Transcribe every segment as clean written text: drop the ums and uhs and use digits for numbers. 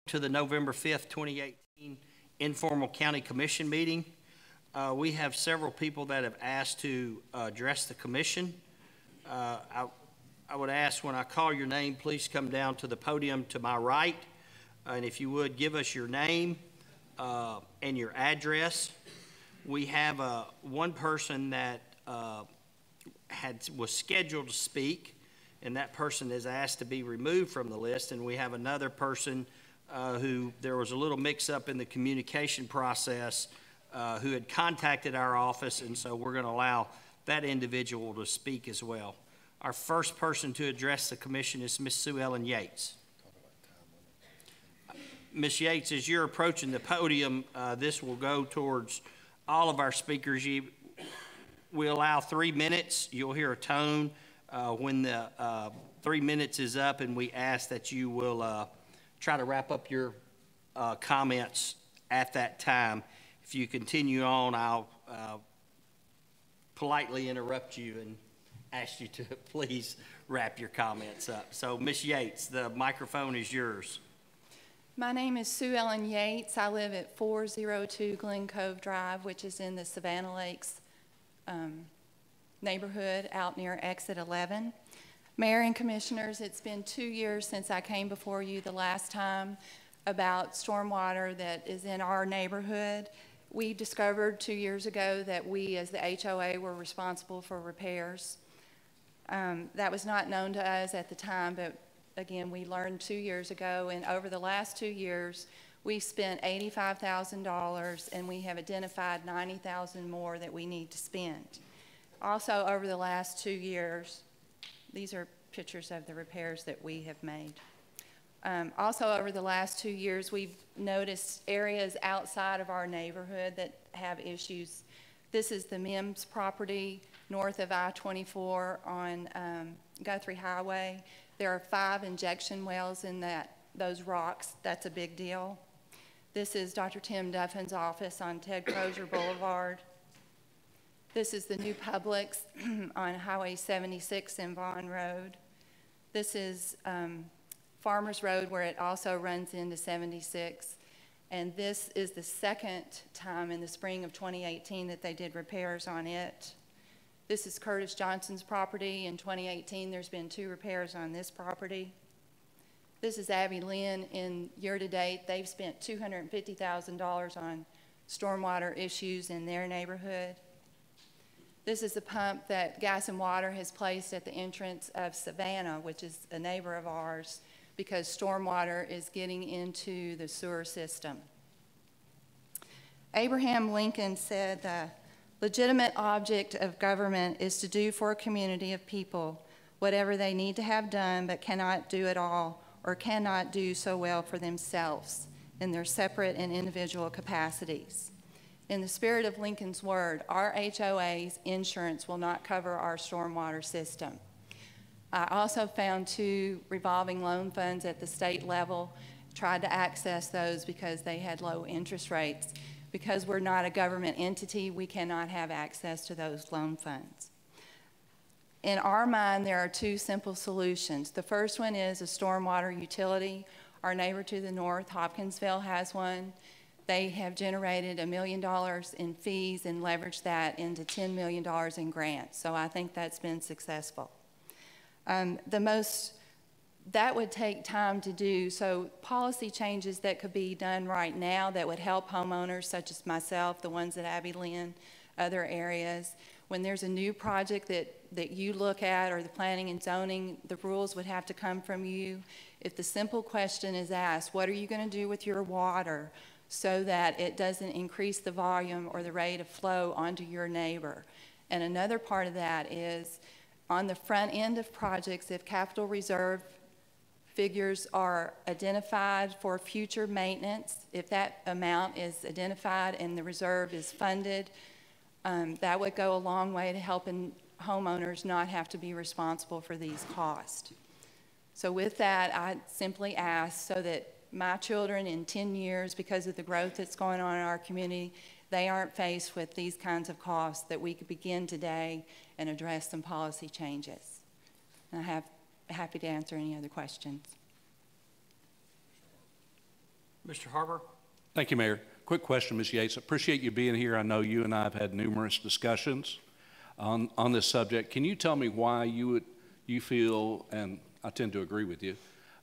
To the November 5th, 2018 Informal County Commission meeting. We have several people that have asked to address the commission. I would ask when I call your name, please come down to the podium to my right. And if you would, give us your name and your address. We have one person that was scheduled to speak, and that person is asked to be removed from the list. And we have another person who there was a little mix-up in the communication process, who had contacted our office, and so we're going to allow that individual to speak as well. Our first person to address the commission is Ms. Sue Ellen Yates. Ms. Yates, as you're approaching the podium, this will go towards all of our speakers. We allow 3 minutes. You'll hear a tone when the 3 minutes is up, and we ask that you will try to wrap up your comments at that time. If you continue on, I'll politely interrupt you and ask you to please wrap your comments up. So, Ms. Yates, the microphone is yours. My name is Sue Ellen Yates. I live at 402 Glen Cove Drive, which is in the Savannah Lakes neighborhood out near exit 11. Mayor and Commissioners, it's been 2 years since I came before you the last time about stormwater that is in our neighborhood. We discovered 2 years ago that we as the HOA were responsible for repairs. That was not known to us at the time, but again, we learned 2 years ago, and over the last 2 years, we've spent $85,000 and we have identified $90,000 more that we need to spend. Also, over the last 2 years, these are pictures of the repairs that we have made. Also, over the last 2 years, we've noticed areas outside of our neighborhood that have issues. This is the Mims property north of I-24 on Guthrie Highway. There are 5 injection wells in those rocks. That's a big deal. This is Dr. Tim Duffin's office on Ted Crozier Boulevard. This is the new Publix on Highway 76 in Vaughan Road. This is Farmers Road, where it also runs into 76. And this is the second time in the spring of 2018 that they did repairs on it. This is Curtis Johnson's property. In 2018, there's been 2 repairs on this property. This is Abby Lynn. In year-to-date, they've spent $250,000 on stormwater issues in their neighborhood. This is a pump that Gas and Water has placed at the entrance of Savannah, which is a neighbor of ours, because stormwater is getting into the sewer system. Abraham Lincoln said, "The legitimate object of government is to do for a community of people whatever they need to have done but cannot do it all or cannot do so well for themselves in their separate and individual capacities." In the spirit of Lincoln's word, our HOA's insurance will not cover our stormwater system. I also found 2 revolving loan funds at the state level, tried to access those because they had low interest rates. Because we're not a government entity, we cannot have access to those loan funds. In our mind, there are 2 simple solutions. The first one is a stormwater utility. Our neighbor to the north, Hopkinsville, has one. They have generated $1 million in fees and leveraged that into $10 million in grants. So I think that's been successful. That would take time to do, so policy changes that could be done right now that would help homeowners such as myself, the ones at Abby Lynn, other areas. When there's a new project that you look at, or the planning and zoning, the rules would have to come from you. If the simple question is asked, what are you going to do with your water so that it doesn't increase the volume or the rate of flow onto your neighbor? And another part of that is, on the front end of projects, if capital reserve figures are identified for future maintenance, if that amount is identified and the reserve is funded, that would go a long way to helping homeowners not have to be responsible for these costs. So with that, I simply ask so that my children in 10 years, because of the growth that's going on in our community, they aren't faced with these kinds of costs, that we could begin today and address some policy changes. And I'm happy to answer any other questions. Mr. Harbour? Thank you, Mayor. Quick question, Ms. Yates. Appreciate you being here. I know you and I have had numerous discussions on this subject. Can you tell me why you feel, and I tend to agree with you,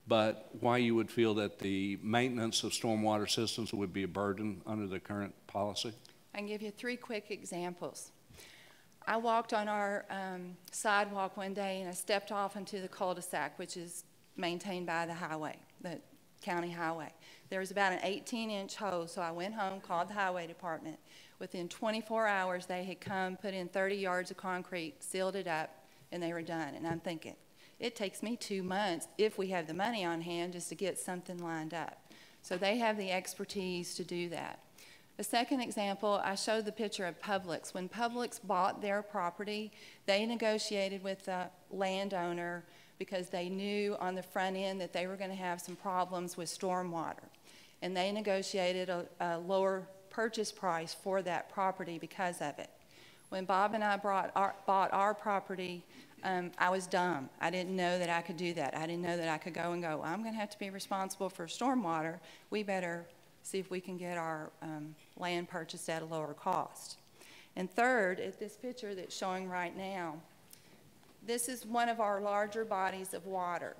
but why you would feel that the maintenance of stormwater systems would be a burden under the current policy? I can give you 3 quick examples. I walked on our sidewalk one day and I stepped off into the cul-de-sac, which is maintained by the highway, the county highway. There was about an 18-inch hole, so I went home, called the highway department. Within 24 hours, they had come, put in 30 yards of concrete, sealed it up, and they were done. And I'm thinking, it takes me 2 months, if we have the money on hand, just to get something lined up. So they have the expertise to do that. The second example, I showed the picture of Publix. When Publix bought their property, they negotiated with the landowner because they knew on the front end that they were going to have some problems with stormwater. And they negotiated a lower purchase price for that property because of it. When Bob and I bought our property, I was dumb. I didn't know that I could do that. I didn't know that I could go and go, I'm going to have to be responsible for stormwater. We better see if we can get our land purchased at a lower cost. And third, at this picture that's showing right now, this is one of our larger bodies of water.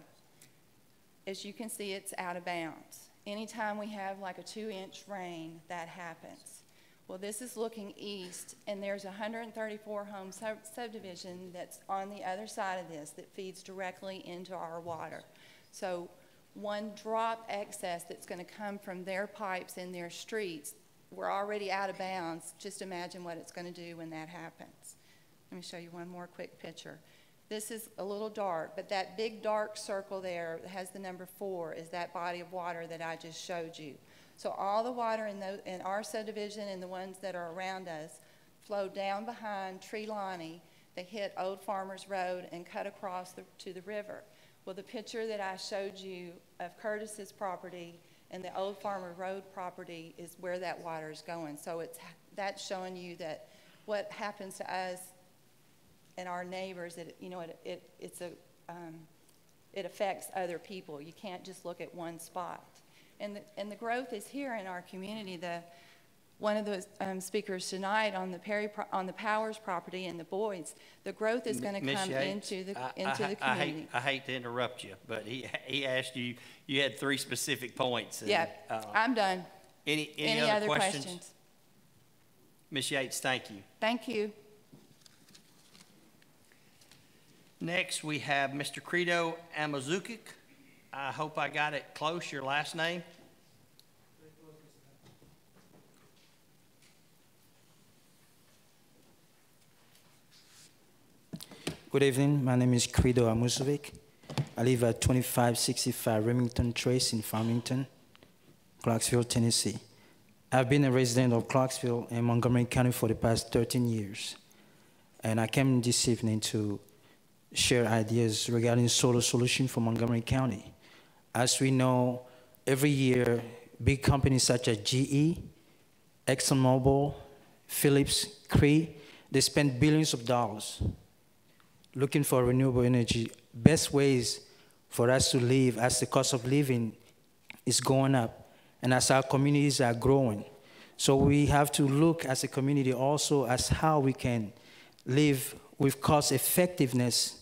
As you can see, it's out of bounds. Anytime we have like a 2-inch rain, that happens. Well, this is looking east, and there's a 134-home subdivision that's on the other side of this that feeds directly into our water. So one drop excess that's going to come from their pipes in their streets, we're already out of bounds. Just imagine what it's going to do when that happens. Let me show you one more quick picture. This is a little dark, but that big dark circle there that has the number 4 is that body of water that I just showed you. So all the water in our subdivision and the ones that are around us flow down behind Trelawny. They hit Old Farmers Road and cut across to the river. Well, the picture that I showed you of Curtis's property and the Old Farmer Road property is where that water is going. So that's showing you that what happens to us and our neighbors, it affects other people. You can't just look at one spot. And the growth is here in our community. One of the speakers tonight on the Powers property and the Boyds, the growth is going to come into the community. I hate to interrupt you, but he asked you. You had 3 specific points. And, yeah, I'm done. Any other questions? Ms. Yates, thank you. Thank you. Next, we have Mr. Credo Amazukic. I hope I got it close, your last name. Good evening. My name is Credo Amazukic. I live at 2565 Remington Trace in Farmington, Clarksville, Tennessee. I've been a resident of Clarksville and Montgomery County for the past 13 years. And I came this evening to share ideas regarding solar solution for Montgomery County. As we know, every year, big companies such as GE, ExxonMobil, Philips, Cree, they spend billions of dollars looking for renewable energy. Best ways for us to live as the cost of living is going up and as our communities are growing. So we have to look as a community also as how we can live with cost effectiveness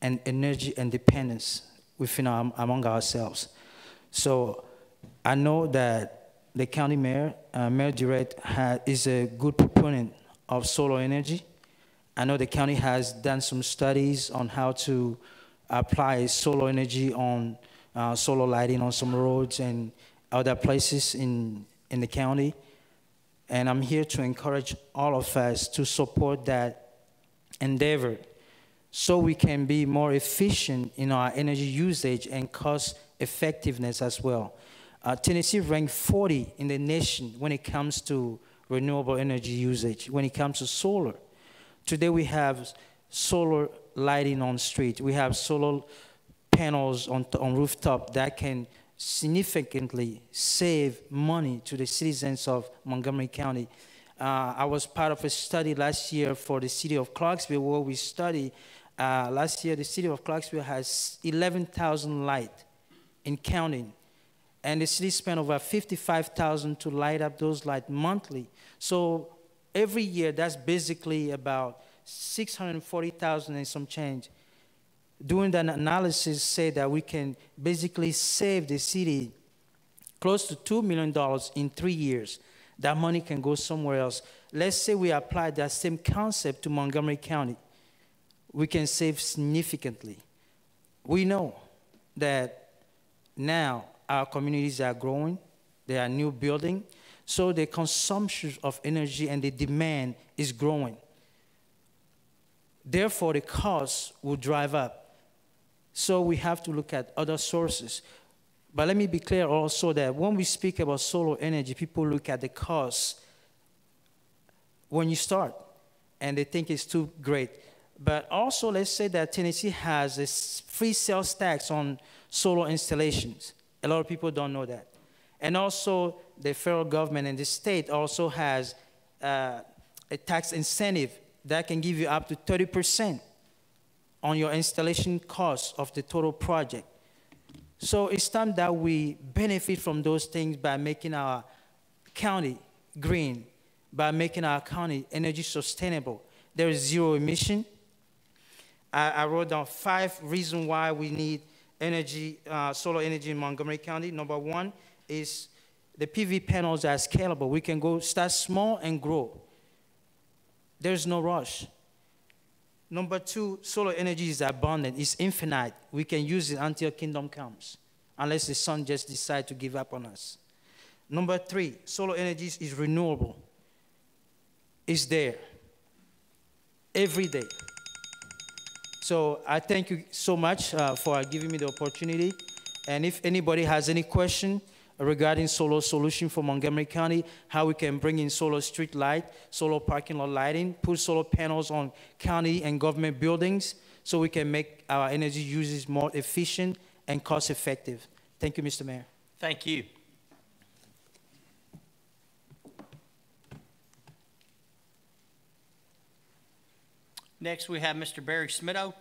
and energy independence within among ourselves. So I know that the county mayor, Mayor Durrett, is a good proponent of solar energy. I know the county has done some studies on how to apply solar energy on solar lighting on some roads and other places in the county. And I'm here to encourage all of us to support that endeavor so we can be more efficient in our energy usage and cost effectiveness as well. Tennessee ranked 40 in the nation when it comes to renewable energy usage, when it comes to solar. Today we have solar lighting on street. We have solar panels on rooftop that can significantly save money to the citizens of Montgomery County. I was part of a study last year for the city of Clarksville where we studied. Last year, the city of Clarksville has 11,000 lights in counting. and the city spent over $55,000 to light up those lights monthly. So every year, that's basically about $640,000 and some change. Doing that analysis, say that we can basically save the city close to $2 million in 3 years. That money can go somewhere else. Let's say we apply that same concept to Montgomery County. We can save significantly. We know that now our communities are growing, there are new buildings, so the consumption of energy and the demand is growing. Therefore, the cost will drive up. So we have to look at other sources. But let me be clear also that when we speak about solar energy, people look at the cost when you start, and they think it's too great. But also, let's say that Tennessee has a free sales tax on solar installations. A lot of people don't know that. And also, the federal government and the state also has a tax incentive that can give you up to 30% on your installation cost of the total project. So it's time that we benefit from those things by making our county green, by making our county energy sustainable. There is zero emission. I wrote down 5 reasons why we need energy, solar energy in Montgomery County. Number 1 is the PV panels are scalable. We can go start small and grow. There's no rush. Number 2, solar energy is abundant. It's infinite. We can use it until kingdom comes, unless the sun just decides to give up on us. Number 3, solar energy is renewable. It's there every day. So I thank you so much for giving me the opportunity. And if anybody has any question regarding solar solution for Montgomery County, how we can bring in solar street light, solar parking lot lighting, put solar panels on county and government buildings so we can make our energy uses more efficient and cost effective. Thank you, Mr. Mayor. Thank you. Next, we have Mr. Barry Smitto.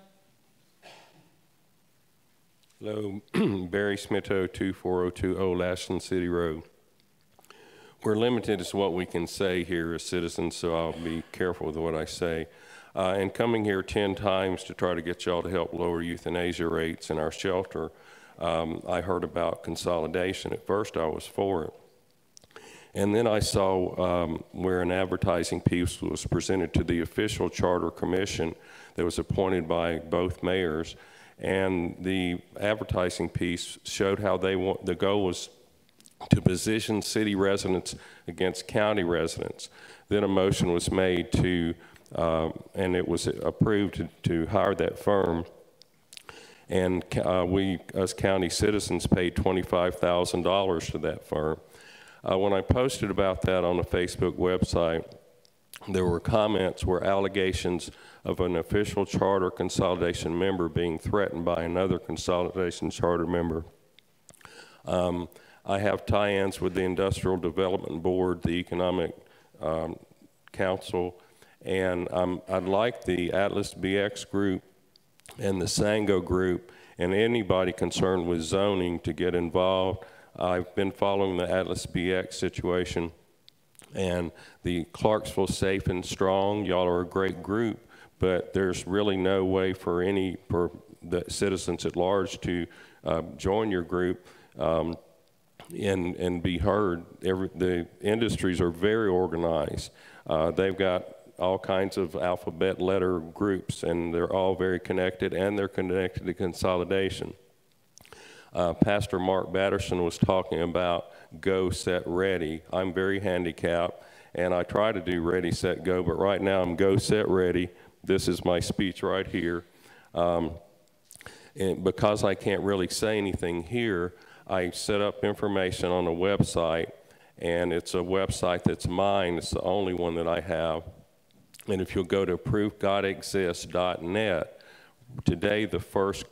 Hello, Barry Smitto, 2402 Old Ashland City Road. We're limited as to what we can say here as citizens, so I'll be careful with what I say. And coming here 10 times to try to get y'all to help lower euthanasia rates in our shelter, I heard about consolidation. At first, I was for it. And then I saw where an advertising piece was presented to the official charter commission that was appointed by both mayors. And the advertising piece showed how the goal was to position city residents against county residents. Then a motion was made to, and it was approved to hire that firm. And we, as county citizens, paid $25,000 to that firm. When I posted about that on the Facebook website, there were comments where allegations of an official charter consolidation member being threatened by another consolidation charter member. I have tie-ins with the Industrial Development Board, the Economic Council, and I'd like the Atlas BX group and the Sango group and anybody concerned with zoning to get involved. I've been following the Atlas BX situation, and the Clarksville Safe and Strong, y'all are a great group, but there's really no way for the citizens at large to join your group and be heard. The industries are very organized. They've got all kinds of alphabet letter groups, and they're all very connected, and they're connected to consolidation. Pastor Mark Batterson was talking about go, set, ready. I'm very handicapped, and I try to do ready, set, go, but right now I'm go, set, ready. This is my speech right here. And because I can't really say anything here, I set up information on a website, and it's a website that's mine. It's the only one that I have. And if you'll go to proofgodexists.net, today the first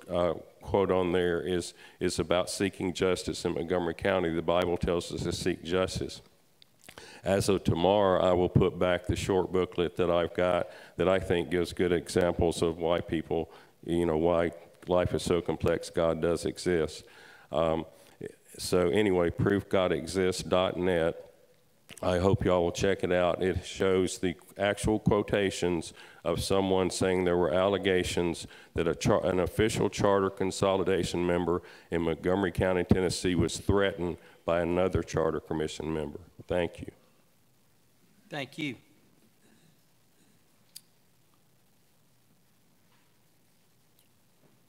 quote on there is about seeking justice in Montgomery County. The Bible tells us to seek justice. As of tomorrow, I will put back the short booklet that I've got that I think gives good examples of why why life is so complex, God does exist. So anyway, proofgodexists.net. I hope y'all will check it out. It shows the actual quotations of someone saying there were allegations that an official charter consolidation member in Montgomery County, Tennessee was threatened by another charter commission member. Thank you. Thank you.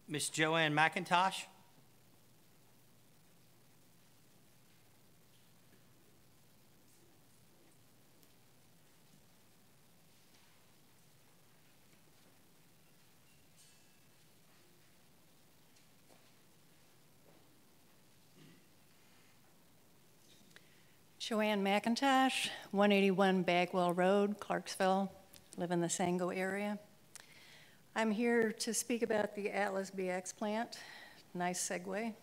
Ms. Joanne McIntosh? Joanne McIntosh, 181 Bagwell Road, Clarksville. Live in the Sango area. I'm here to speak about the Atlas BX plant. Nice segue.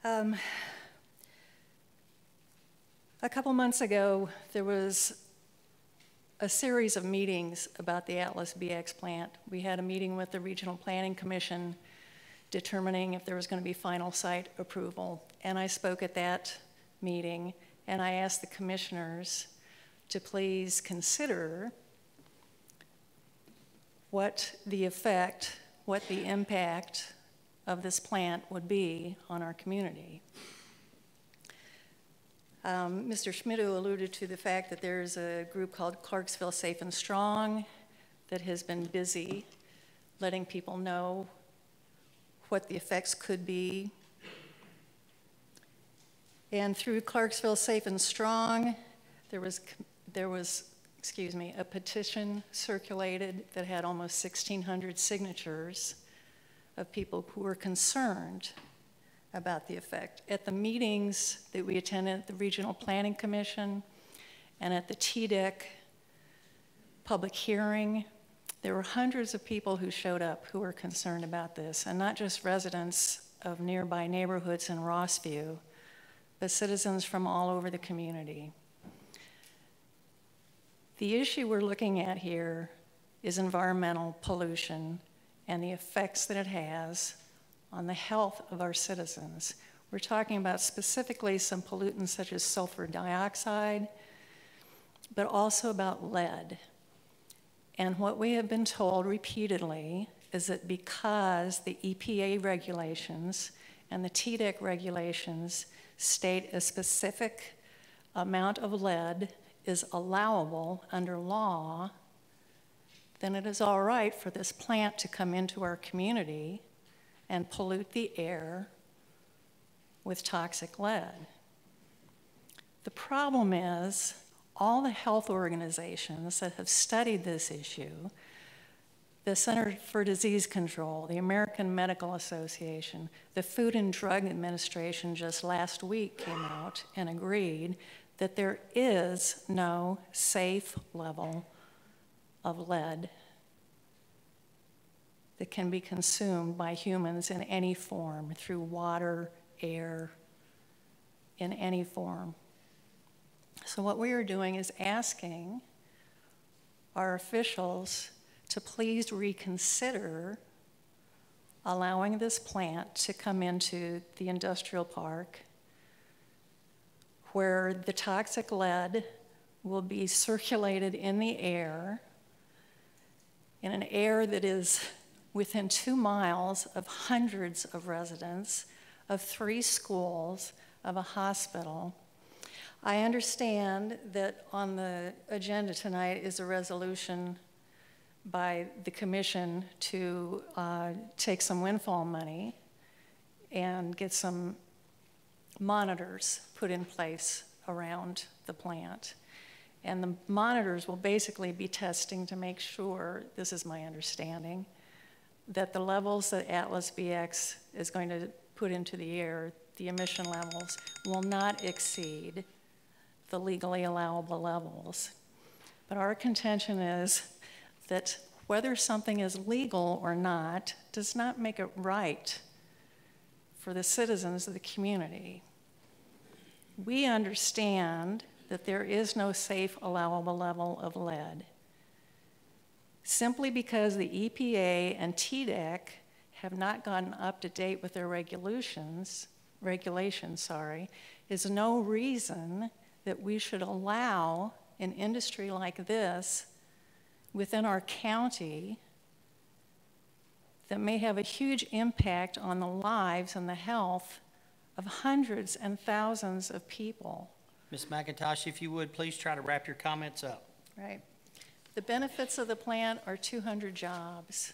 A couple months ago, there was a series of meetings about the Atlas BX plant. We had a meeting with the Regional Planning Commission determining if there was going to be final site approval, and I spoke at that meeting, and I asked the commissioners to please consider what the effect, what the impact of this plant would be on our community. Mr. Schmidt alluded to the fact that there's a group called Clarksville Safe and Strong that has been busy letting people know what the effects could be. And through Clarksville Safe and Strong, there was a petition circulated that had almost 1,600 signatures of people who were concerned about the effect. At the meetings that we attended at the Regional Planning Commission and at the TDEC public hearing, there were hundreds of people who showed up who were concerned about this, and not just residents of nearby neighborhoods in Rossview, but citizens from all over the community. The issue we're looking at here is environmental pollution and the effects that it has on the health of our citizens. We're talking about specifically some pollutants such as sulfur dioxide, but also about lead. And what we have been told repeatedly is that because the EPA regulations and the TDEC regulations state a specific amount of lead is allowable under law, then it is all right for this plant to come into our community and pollute the air with toxic lead. The problem is all the health organizations that have studied this issue, the Center for Disease Control, the American Medical Association, the Food and Drug Administration just last week came out and agreed that there is no safe level of lead that can be consumed by humans in any form, through water, air, in any form. So what we are doing is asking our officials to please reconsider allowing this plant to come into the industrial park where the toxic lead will be circulated in the air, in an air that is within 2 miles of hundreds of residents, of 3 schools, of a hospital. I understand that on the agenda tonight is a resolution by the commission to take some windfall money and get some monitors put in place around the plant. And the monitors will basically be testing to make sure, this is my understanding, that the levels that Atlas BX is going to put into the air, the emission levels, will not exceed the legally allowable levels. But our contention is that whether something is legal or not does not make it right for the citizens of the community. We understand that there is no safe allowable level of lead. Simply because the EPA and TDEC have not gotten up to date with their regulations regulation, is no reason that we should allow an industry like this within our county that may have a huge impact on the lives and the health of hundreds and thousands of people. Ms. McIntosh, if you would, please try to wrap your comments up. Right. The benefits of the plant are 200 jobs.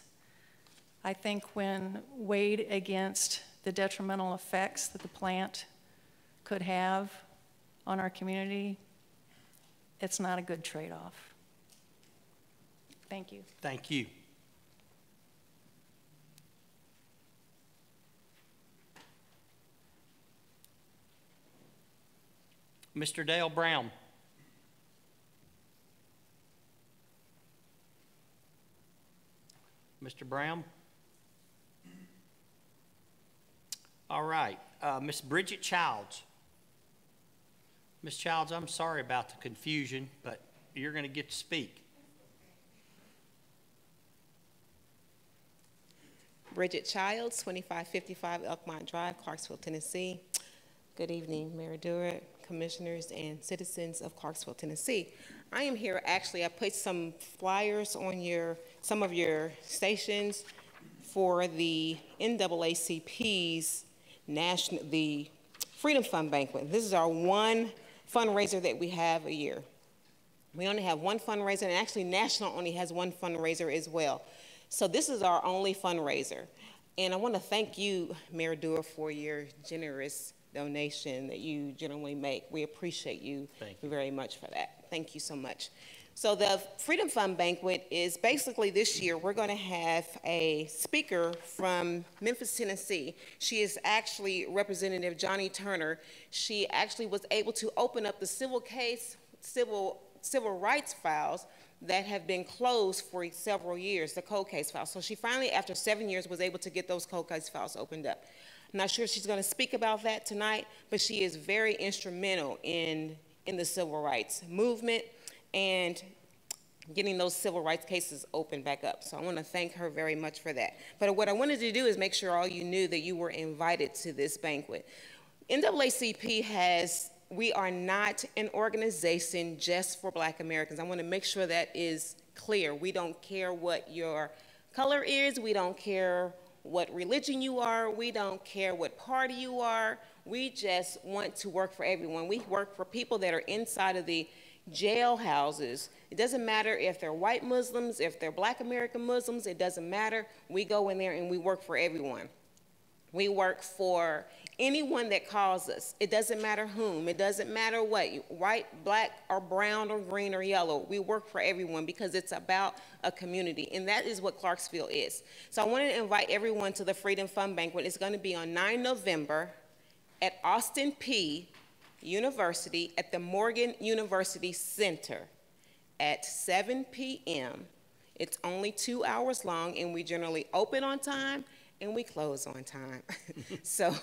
I think when weighed against the detrimental effects that the plant could have on our community, it's not a good trade-off. Thank you. Thank you. Mr. Dale Brown. Mr. Brown? All right. Miss Bridget Childs. Ms. Childs, I'm sorry about the confusion, but you're going to get to speak. Bridget Childs, 2555 Elkmont Drive, Clarksville, Tennessee. Good evening, Mayor Durrett, commissioners, and citizens of Clarksville, Tennessee. I am here, actually, I placed some flyers on some of your stations for the NAACP's the Freedom Fund Banquet. This is our one fundraiser that we have a year. We only have one fundraiser, and actually National only has one fundraiser as well. So this is our only fundraiser. And I want to thank you, Mayor Durrett, for your generous donation that you generally make. We appreciate you very much for that. Thank you so much. So the Freedom Fund Banquet is basically this year, we're going to have a speaker from Memphis, Tennessee. She is actually Representative Johnny Turner. She actually was able to open up the civil rights files that have been closed for several years, the cold case files. So she finally, after 7 years, was able to get those cold case files opened up. I'm not sure if she's going to speak about that tonight, but she is very instrumental in the civil rights movement and getting those civil rights cases opened back up. So I want to thank her very much for that. But what I wanted to do is make sure all you knew that you were invited to this banquet. NAACP we are not an organization just for Black Americans. I want to make sure that is clear. We don't care what your color is. We don't care what religion you are. We don't care what party you are. We just want to work for everyone. We work for people that are inside of the jail houses. It doesn't matter if they're white Muslims, if they're Black American Muslims, it doesn't matter. We go in there and we work for everyone. We work for anyone that calls us. It doesn't matter whom. It doesn't matter what, white, black, or brown, or green, or yellow. We work for everyone because it's about a community, and that is what Clarksville is. So I wanted to invite everyone to the Freedom Fund Banquet. It's going to be on 9 November at Austin Peay University at the Morgan University Center at 7 p.m. It's only 2 hours long, and we generally open on time and we close on time. So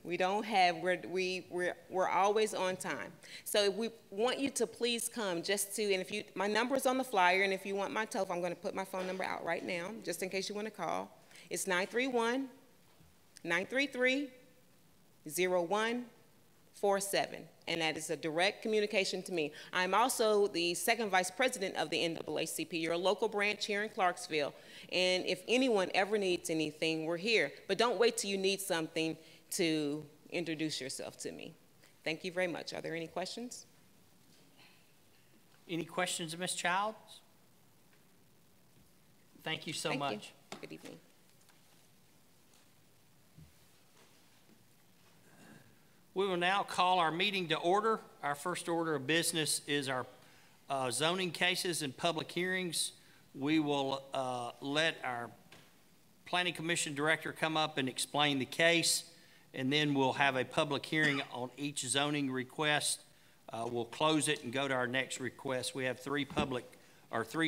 we don't have, we're always on time. So we want you to please come just to, and if you, my number's on the flyer, and if you want my telephone, I'm going to put my phone number out right now, just in case you want to call. It's 931-933-0147, and that is a direct communication to me. I'm also the second vice president of the NAACP. You're a local branch here in Clarksville, and if anyone ever needs anything, we're here. But don't wait till you need something to introduce yourself to me. Thank you very much. Are there any questions? Any questions of Ms. Childs? Thank you so much. Good evening. We will now call our meeting to order. Our first order of business is our zoning cases and public hearings. We will let our Planning Commission Director come up and explain the case, and then we'll have a public hearing on each zoning request. We'll close it and go to our next request. We have three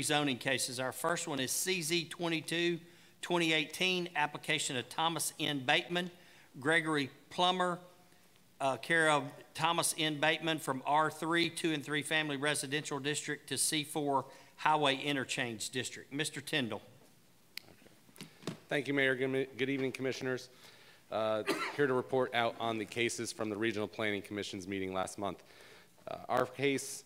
zoning cases. Our first one is CZ 22-2018, application of Thomas N. Bateman, Gregory Plummer, care of Thomas N. Bateman from R3, 2 and 3 family residential district to C4 highway interchange district. Mr. Tyndall. Thank you, Mayor. Good evening, commissioners. Here to report out on the cases from the Regional Planning Commission's meeting last month. Our case,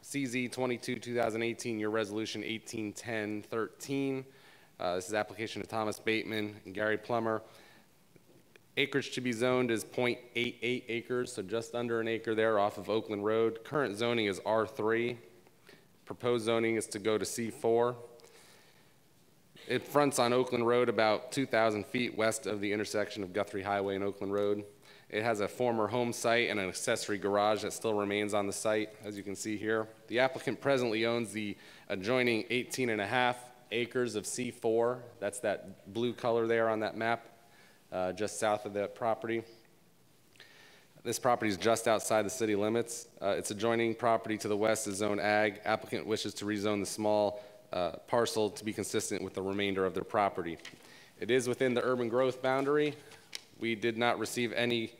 CZ 22-2018, your resolution 1810-13. This is application of Thomas Bateman and Gary Plummer. Acreage to be zoned is 0.88 acres, so just under an acre there off of Oakland Road. Current zoning is R3. Proposed zoning is to go to C4. It fronts on Oakland Road about 2,000 feet west of the intersection of Guthrie Highway and Oakland Road. It has a former home site and an accessory garage that still remains on the site, as you can see here. The applicant presently owns the adjoining 18.5 acres of C4. That's that blue color there on that map, just south of that property. This property is just outside the city limits. Its adjoining property to the west is zone ag. Applicant wishes to rezone the small parcel to be consistent with the remainder of their property. It is within the urban growth boundary. We did not receive any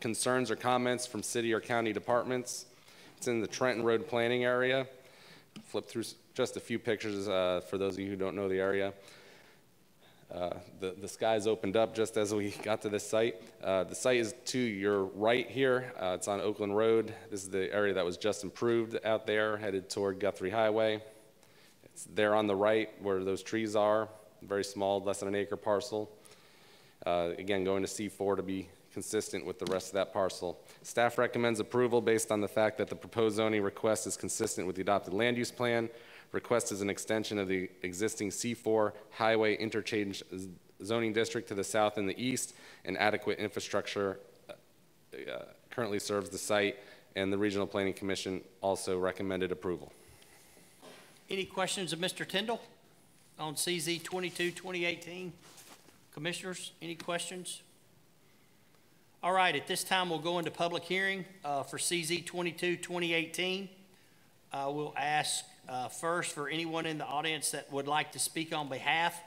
concerns or comments from city or county departments. It's in the Trenton Road planning area. Flip through just a few pictures for those of you who don't know the area. The skies opened up just as we got to this site. The site is to your right here. It's on Oakland Road. This is the area that was just improved out there, headed toward Guthrie Highway. It's there on the right where those trees are, very small, less than an acre parcel. Again, going to C4 to be consistent with the rest of that parcel. Staff recommends approval based on the fact that the proposed zoning request is consistent with the adopted land use plan. Request is an extension of the existing C4 highway interchange zoning district to the south and the east, and adequate infrastructure currently serves the site, and the Regional Planning Commission also recommended approval. Any questions of Mr. Tyndall on CZ 22-2018? Commissioners, any questions? All right, at this time, we'll go into public hearing for CZ 22-2018. We'll ask first for anyone in the audience that would like to speak on behalf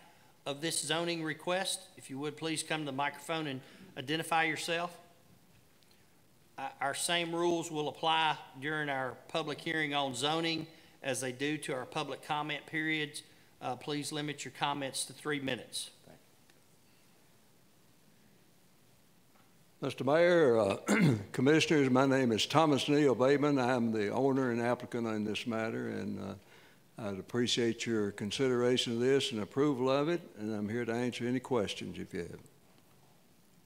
of this zoning request. If you would, please come to the microphone and identify yourself. Our same rules will apply during our public hearing on zoning as they do to our public comment periods. Please limit your comments to 3 minutes. Mr. Mayor, Commissioners, my name is Thomas Neal Bateman. I'm the owner and applicant on this matter, and I'd appreciate your consideration of this and approval of it, and I'm here to answer any questions if you have.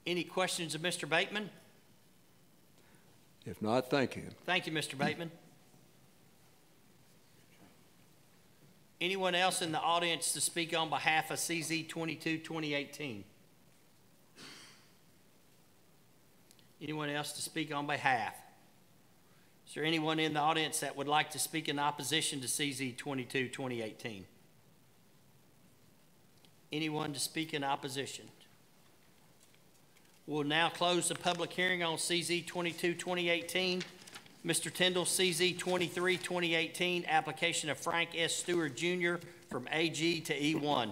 Any questions of Mr. Bateman? If not, thank you. Thank you, Mr. Bateman. Anyone else in the audience to speak on behalf of CZ 22-2018? Anyone else to speak on behalf? Is there anyone in the audience that would like to speak in opposition to CZ 22-2018? Anyone to speak in opposition? We'll now close the public hearing on CZ 22-2018. Mr. Tyndall, CZ 23-2018, application of Frank S. Stewart Jr. from AG to E1.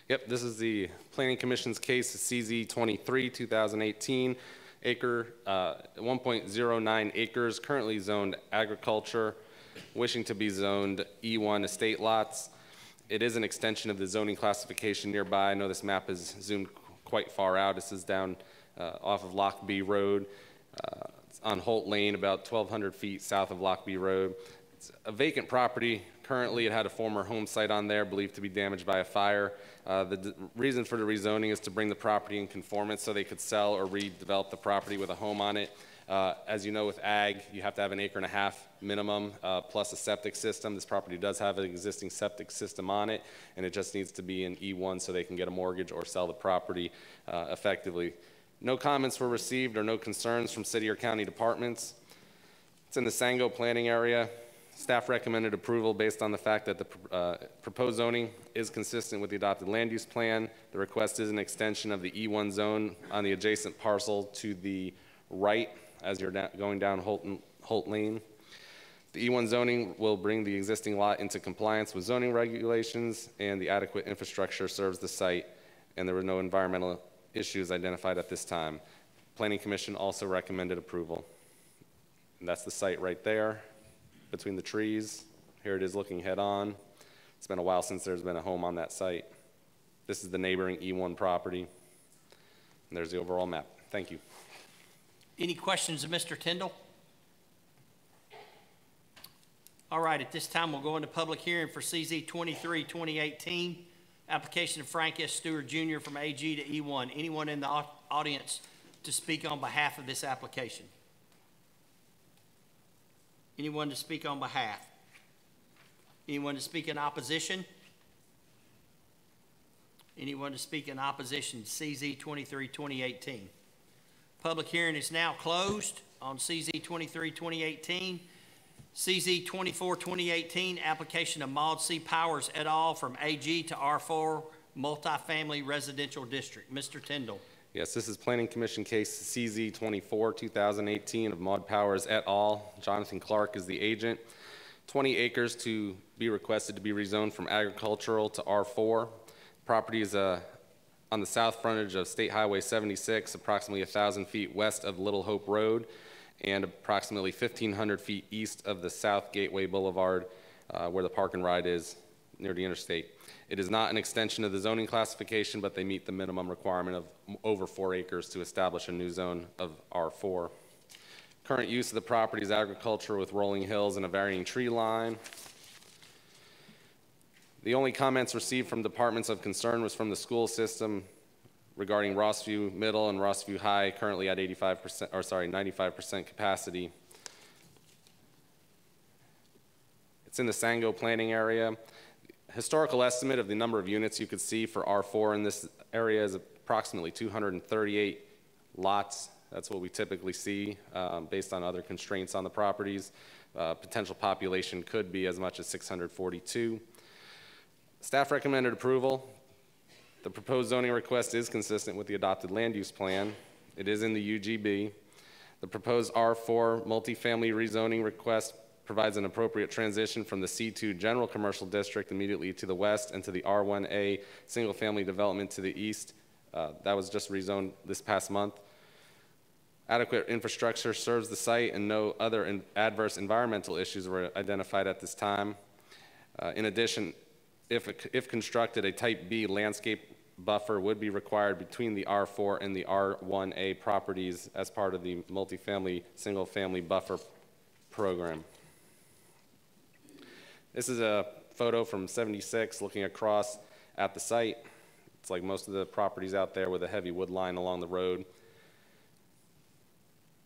Yep, this is the Planning Commission's case, CZ 23-2018. 1.09 acres, currently zoned agriculture, wishing to be zoned E1 estate lots. It is an extension of the zoning classification nearby. I know this map is zoomed quite far out. This is down off of Lockbee Road. It's on Holt Lane, about 1,200 feet south of Lockbee Road. It's a vacant property. Currently, it had a former home site on there, believed to be damaged by a fire. The reason for the rezoning is to bring the property in conformance so they could sell or redevelop the property with a home on it. As you know, with ag, you have to have an 1.5 acres minimum plus a septic system. This property does have an existing septic system on it, and it just needs to be in E1 so they can get a mortgage or sell the property effectively. No comments were received or no concerns from city or county departments. It's in the Sango planning area. Staff recommended approval based on the fact that the proposed zoning is consistent with the adopted land use plan. The request is an extension of the E1 zone on the adjacent parcel to the right as you're going down Holt Lane. The E1 zoning will bring the existing lot into compliance with zoning regulations, and the adequate infrastructure serves the site, and there were no environmental issues identified at this time. Planning Commission also recommended approval. And that's the site right there between the trees. Here it is looking head on. It's been a while since there's been a home on that site. This is the neighboring E1 property. And there's the overall map. Thank you. Any questions of Mr. Tyndall? All right, at this time, we'll go into public hearing for CZ 23-2018, application of Frank S. Stewart Jr. from AG to E1. Anyone in the audience to speak on behalf of this application? Anyone to speak on behalf? Anyone to speak in opposition? Anyone to speak in opposition to CZ 23-2018? Public hearing is now closed on CZ 23-2018. CZ 24-2018, application of Maud C. Powers et al. From AG to R4 Multifamily Residential District. Mr. Tyndall. Yes, this is Planning Commission case CZ 24-2018 of Maud Powers et al. Jonathan Clark is the agent. 20 acres to be requested to be rezoned from agricultural to R4. Property is on the south frontage of State Highway 76, approximately 1,000 feet west of Little Hope Road, and approximately 1,500 feet east of the South Gateway Boulevard, where the park and ride is near the interstate. It is not an extension of the zoning classification, but they meet the minimum requirement of over 4 acres to establish a new zone of R4. Current use of the property is agriculture with rolling hills and a varying tree line. The only comments received from departments of concern was from the school system regarding Rossview Middle and Rossview High, currently at 95% capacity. It's in the Sango planning area. Historical estimate of the number of units you could see for R4 in this area is approximately 238 lots. That's what we typically see based on other constraints on the properties. Potential population could be as much as 642. Staff recommended approval. The proposed zoning request is consistent with the adopted land use plan. It is in the UGB. The proposed R4 multifamily rezoning request provides an appropriate transition from the C2 general commercial district immediately to the west and to the R1A single family development to the east. That was just rezoned this past month. Adequate infrastructure serves the site and no other adverse environmental issues were identified at this time. In addition, if constructed, a type B landscape buffer would be required between the R4 and the R1A properties as part of the multifamily single family buffer program. This is a photo from 76 looking across at the site. It's like most of the properties out there with a heavy wood line along the road.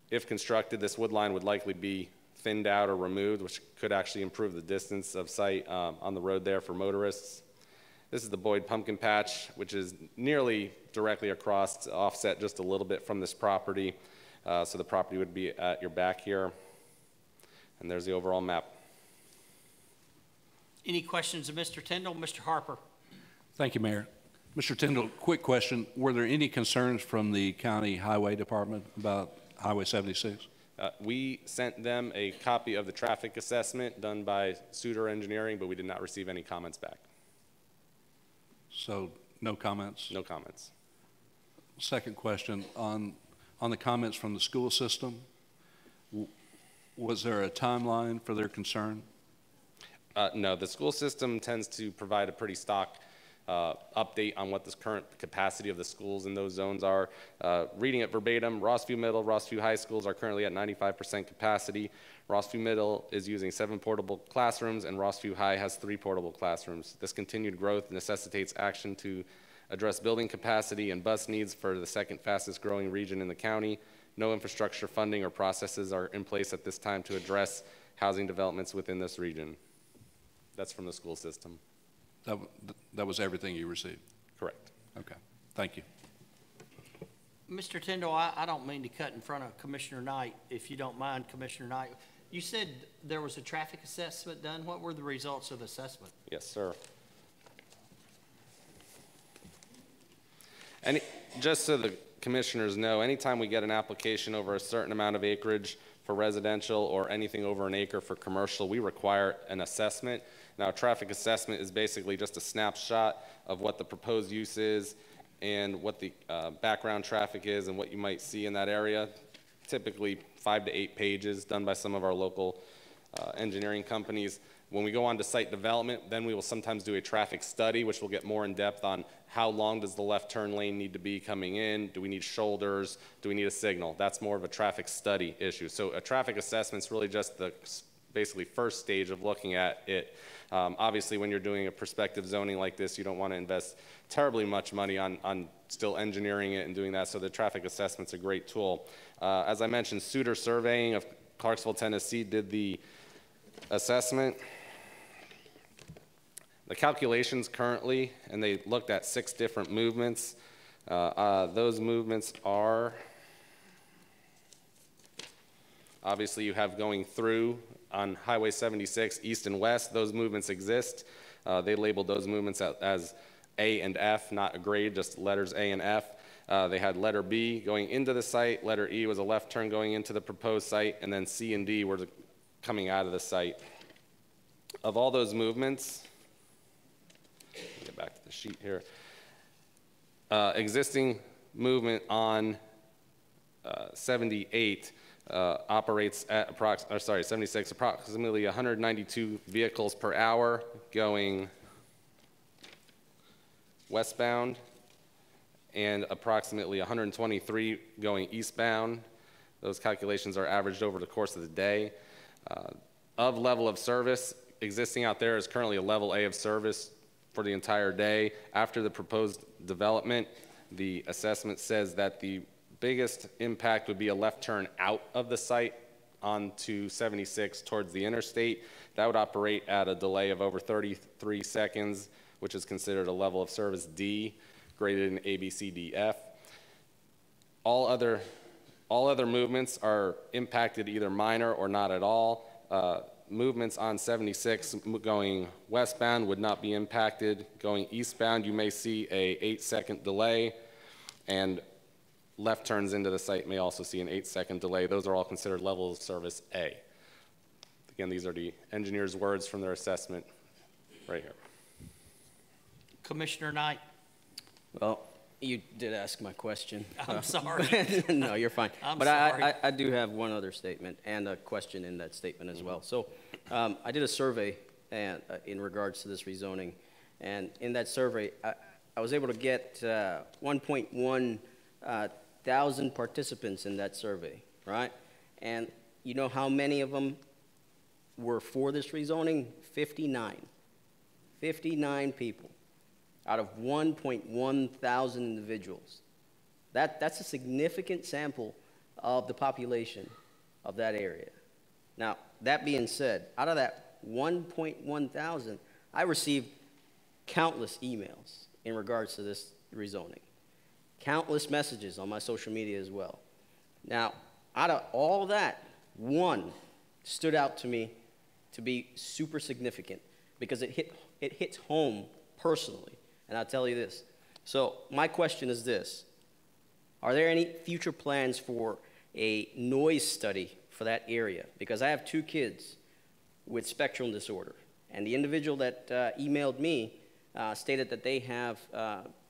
If constructed, this wood line would likely be thinned out or removed, which could actually improve the distance of sight on the road there for motorists. This is the Boyd pumpkin patch, which is nearly directly across, offset just a little bit from this property. So the property would be at your back here. And there's the overall map. Any questions of Mr. Tyndall? Mr. Harper. Thank you, Mayor. Mr. Tyndall, quick question. Were there any concerns from the county highway department about Highway 76? We sent them a copy of the traffic assessment done by Suter Engineering, but we did not receive any comments back. So no comments? No comments. Second question, on the comments from the school system, was there a timeline for their concern? No, the school system tends to provide a pretty stock update on what the current capacity of the schools in those zones are. Reading it verbatim, Rossview Middle, Rossview High schools are currently at 95% capacity. Rossview Middle is using 7 portable classrooms, and Rossview High has 3 portable classrooms. This continued growth necessitates action to address building capacity and bus needs for the second fastest growing region in the county. No infrastructure funding or processes are in place at this time to address housing developments within this region. That's from the school system. That was everything you received? Correct. Okay, thank you. Mr. Tyndall, I don't mean to cut in front of Commissioner Knight, if you don't mind, Commissioner Knight. You said there was a traffic assessment done. What were the results of the assessment? Yes, sir. And just so the commissioners know, anytime we get an application over a certain amount of acreage for residential or anything over an acre for commercial, we require an assessment. Now, a traffic assessment is basically just a snapshot of what the proposed use is and what the background traffic is and what you might see in that area. Typically 5 to 8 pages done by some of our local engineering companies. When we go on to site development, then we will sometimes do a traffic study, which will get more in depth on how long does the left turn lane need to be coming in? Do we need shoulders? Do we need a signal? That's more of a traffic study issue. So a traffic assessment is really just the basically first stage of looking at it. Obviously, when you're doing a prospective zoning like this, you don't want to invest terribly much money on still engineering it and doing that, so the traffic assessment's a great tool. As I mentioned, Suter Surveying of Clarksville, Tennessee did the assessment. The calculations currently, and they looked at 6 different movements. Those movements are, obviously you have going through on Highway 76, east and west. Those movements exist. They labeled those movements as A and F, not a grade, just letters A and F. They had letter B going into the site, letter E was a left turn going into the proposed site, and then C and D were coming out of the site. Of all those movements, get back to the sheet here. Existing movement on 78 operates at 76, approximately 192 vehicles per hour going westbound, and approximately 123 going eastbound. Those calculations are averaged over the course of the day. Of level of service, existing out there is currently a level A of service for the entire day. After the proposed development, the assessment says that the biggest impact would be a left turn out of the site onto 76 towards the interstate. That would operate at a delay of over 33 seconds, which is considered a level of service D, graded in A, B, C, D, F. All other movements are impacted either minor or not at all. Movements on 76 going westbound would not be impacted. Going eastbound, you may see a 8-second delay, and left turns into the site may also see an 8-second delay. Those are all considered levels of service A. Again, these are the engineer's words from their assessment right here. Commissioner Knight. Well, you did ask my question. I'm sorry. No, you're fine. I'm sorry. I do have one other statement and a question in that statement as well. So I did a survey in regards to this rezoning, and in that survey, I was able to get 1.1 thousand participants in that survey, right? And you know how many of them were for this rezoning? 59. 59 people out of 1.1 thousand individuals. That's a significant sample of the population of that area. Now, that being said, out of that 1.1 thousand, I received countless emails in regards to this rezoning. Countless messages on my social media as well. Now, out of all that, one stood out to me to be super significant because it hits home personally. And I'll tell you this. So my question is this. Are there any future plans for a noise study for that area? Because I have 2 kids with spectrum disorder. And the individual that emailed me stated that they have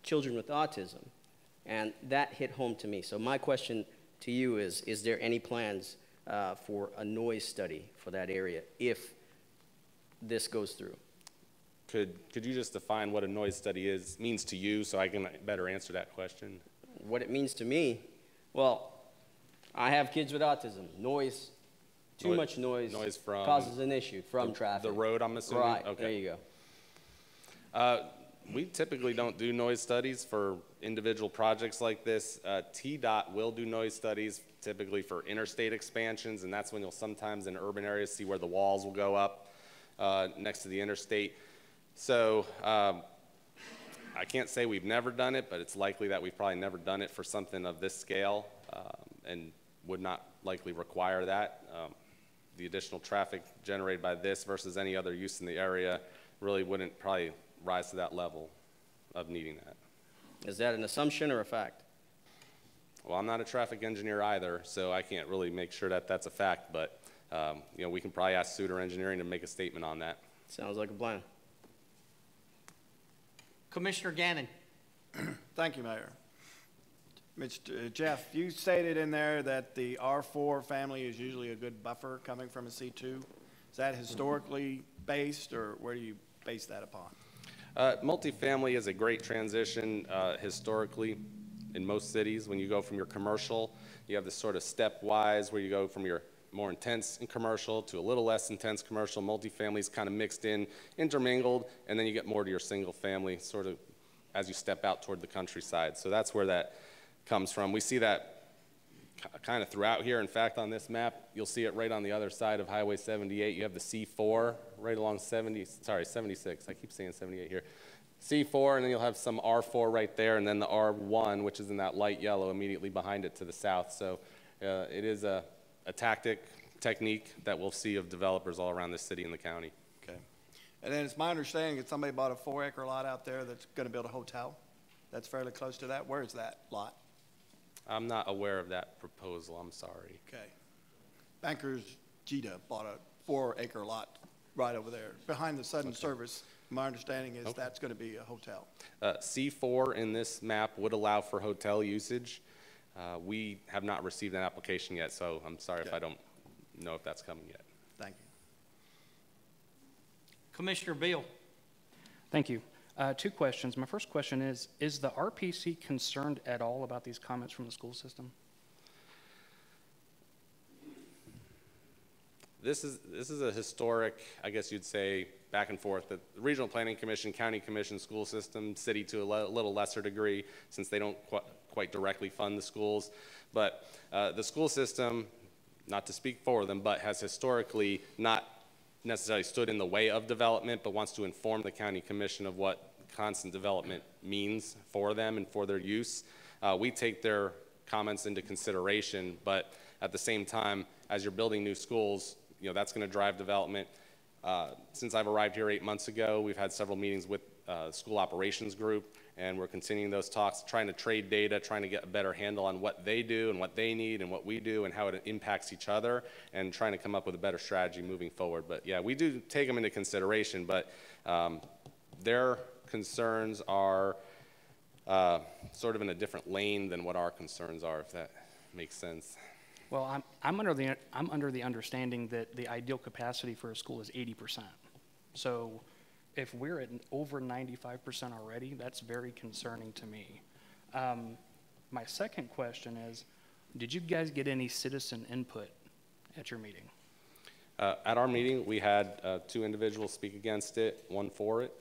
children with autism. And that hit home to me. So my question to you is there any plans for a noise study for that area if this goes through? Could you just define what a noise study means to you so I can better answer that question? What it means to me? Well, I have kids with autism. Too much noise from causes an issue from traffic. The road, I'm assuming? Right, okay. There you go. We typically don't do noise studies for individual projects like this. TDOT will do noise studies typically for interstate expansions, and that's when you'll sometimes in urban areas see where the walls will go up next to the interstate. So I can't say we've never done it, but it's likely that we've probably never done it for something of this scale and would not likely require that. The additional traffic generated by this versus any other use in the area really wouldn't probably rise to that level of needing that. Is that an assumption or a fact? Well, I'm not a traffic engineer either, so I can't really make sure that that's a fact, but you know, we can probably ask Suter Engineering to make a statement on that. Sounds like a plan. Commissioner Gannon. Thank you, Mayor. Mr. Jeff, you stated in there that the R4 family is usually a good buffer coming from a C2. Is that historically based, or where do you base that upon? Multifamily is a great transition historically in most cities. When you go from your commercial, you have this sort of stepwise where you go from your more intense in commercial to a little less intense commercial. Multifamily is kind of mixed in, intermingled, and then you get more to your single family sort of as you step out toward the countryside. So that's where that comes from. We see that kind of throughout here. In fact, on this map, you'll see it right on the other side of Highway 78. You have the C4 right along 76. I keep saying 78 here. C4, and then you'll have some R4 right there, and then the R1, which is in that light yellow immediately behind it to the south. So it is a technique that we'll see of developers all around the city and the county. Okay. And then it's my understanding that somebody bought a 4-acre lot out there that's going to build a hotel. That's fairly close to that. Where is that lot? I'm not aware of that proposal. I'm sorry. Okay. Bankers Gita bought a 4-acre lot right over there behind the Sudden Service. My understanding is that's going to be a hotel. C4 in this map would allow for hotel usage. We have not received an application yet, so I'm sorry if I don't know if that's coming yet. Thank you. Commissioner Beal. Thank you. 2 questions. My first question is the RPC concerned at all about these comments from the school system? This is a historic, I guess you'd say, back and forth. The Regional Planning Commission, County Commission, school system, city to a little lesser degree, since they don't quite directly fund the schools. But the school system, not to speak for them, but has historically not necessarily stood in the way of development, but wants to inform the County Commission of what constant development means for them and for their use. We take their comments into consideration, but at the same time, as you're building new schools, that's going to drive development. Since I've arrived here 8 months ago, we've had several meetings with school operations group, and we're continuing those talks, trying to trade data, trying to get a better handle on what they do and what they need and what we do and how it impacts each other, and trying to come up with a better strategy moving forward. But yeah, we do take them into consideration, but their concerns are sort of in a different lane than what our concerns are, if that makes sense. Well, I'm under the understanding that the ideal capacity for a school is 80%. So if we're at over 95% already, that's very concerning to me. My second question is, did you guys get any citizen input at your meeting? At our meeting, we had 2 individuals speak against it, 1 for it.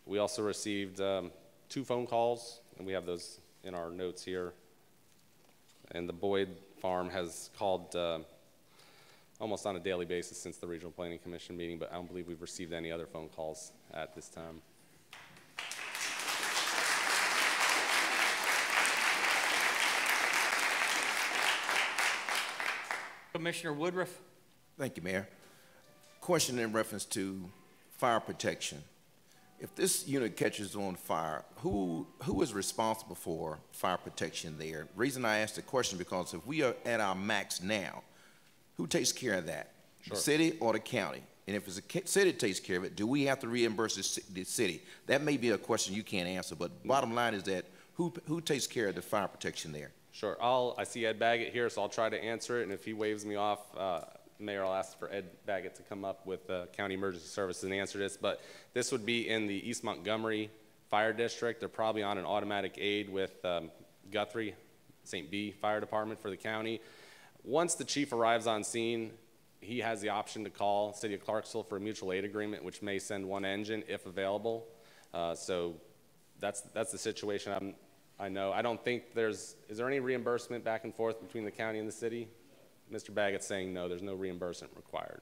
We also received 2 phone calls, and we have those in our notes here. And the Boyd Farm has called almost on a daily basis since the Regional Planning Commission meeting, but I don't believe we've received any other phone calls at this time. Commissioner Woodruff. Thank you, Mayor. Question in reference to fire protection. If this unit catches on fire, who is responsible for fire protection there? The reason I ask the question because if we are at our max now, who takes care of that? Sure. The city or the county? And if it's the city takes care of it, do we have to reimburse the city? That may be a question you can't answer, but bottom line is that who takes care of the fire protection there? Sure. I see Ed Baggett here, so I'll try to answer it, and if he waves me off, Mayor, I'll ask for Ed Baggett to come up with County Emergency Services and answer this, but this would be in the East Montgomery Fire District. They're probably on an automatic aid with Guthrie, St. B Fire Department for the county. Once the chief arrives on scene, he has the option to call City of Clarksville for a mutual aid agreement, which may send 1 engine if available. So that's the situation I know. I don't think is there any reimbursement back and forth between the county and the city? Mr. Baggett's saying no, there's no reimbursement required.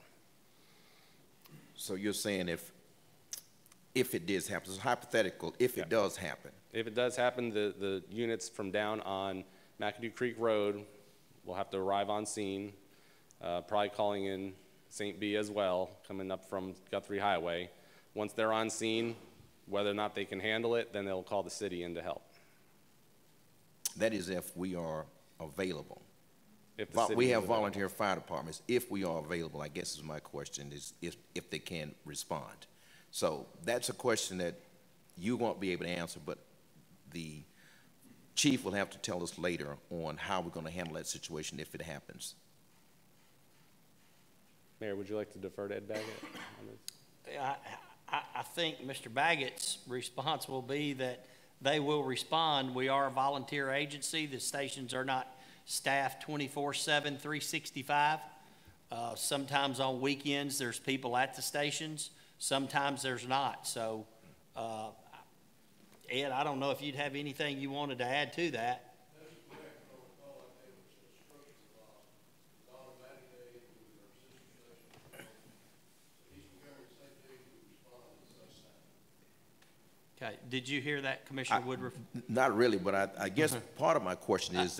So you're saying if it does happen, it's hypothetical, if it does happen. If it does happen, the units from down on McAdoo Creek Road will have to arrive on scene, probably calling in St. B as well, coming up from Guthrie Highway. Once they're on scene, whether or not they can handle it, then they'll call the city in to help. That is if we are available. If we have volunteer fire departments, if we are available, I guess is my question, is if they can respond. So that's a question that you won't be able to answer, but the chief will have to tell us later on how we're going to handle that situation if it happens. Mayor, would you like to defer to Ed Baggett on this? I think Mr. Baggett's response will be that they will respond. We are a volunteer agency. The stations are not staffed 24/7, 365. Sometimes on weekends, there's people at the stations. Sometimes there's not. So, Ed, I don't know if you'd have anything you wanted to add to that. Okay, did you hear that, Commissioner Woodruff? Not really, but I guess part of my question is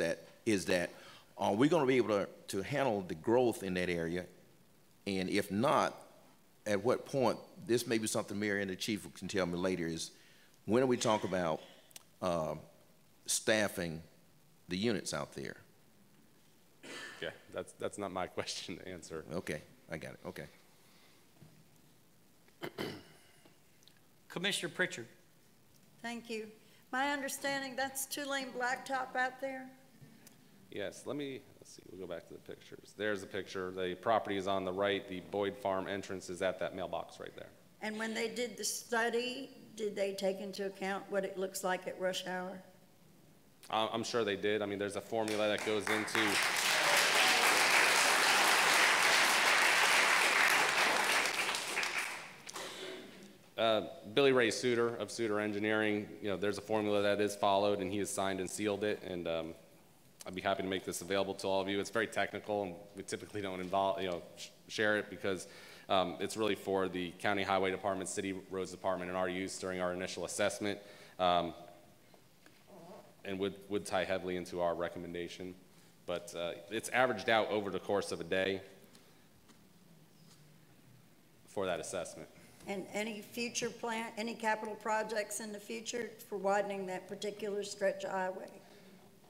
that are we going to be able to handle the growth in that area? And if not, at what point, this may be something Mayor and the Chief can tell me later, is when we talk about staffing the units out there? Yeah, that's not my question to answer. Okay, I got it, okay. Commissioner Pritchard. Thank you. My understanding, that's two-lane blacktop out there? Yes, let's see, we'll go back to the pictures. There's the picture. The property is on the right. The Boyd Farm entrance is at that mailbox right there. And when they did the study, did they take into account what it looks like at rush hour? I'm sure they did. I mean, there's a formula that goes into Billy Ray Suter of Suter Engineering. You know, there's a formula that is followed, and he has signed and sealed it. And I'd be happy to make this available to all of you. It's very technical, and we typically don't share it because it's really for the County Highway Department, City Roads Department, and our use during our initial assessment, and would tie heavily into our recommendation. But it's averaged out over the course of a day for that assessment. And any future plan, any capital projects in the future for widening that particular stretch of highway?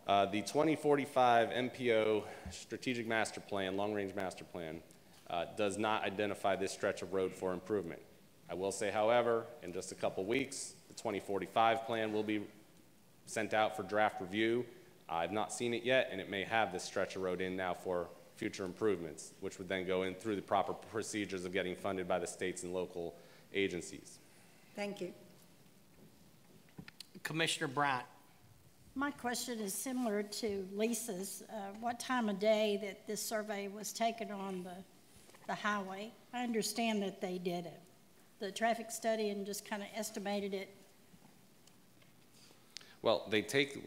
The 2045 MPO Strategic Master Plan, Long Range Master Plan, does not identify this stretch of road for improvement. I will say, however, in just a couple weeks, the 2045 plan will be sent out for draft review. I've not seen it yet, and it may have this stretch of road in now for future improvements, which would then go in through the proper procedures of getting funded by the states and local agencies. Thank you. Commissioner Bryant. My question is similar to Lisa's. What time of day that this survey was taken on the highway? I understand that they did the traffic study and just kind of estimated it. Well, they take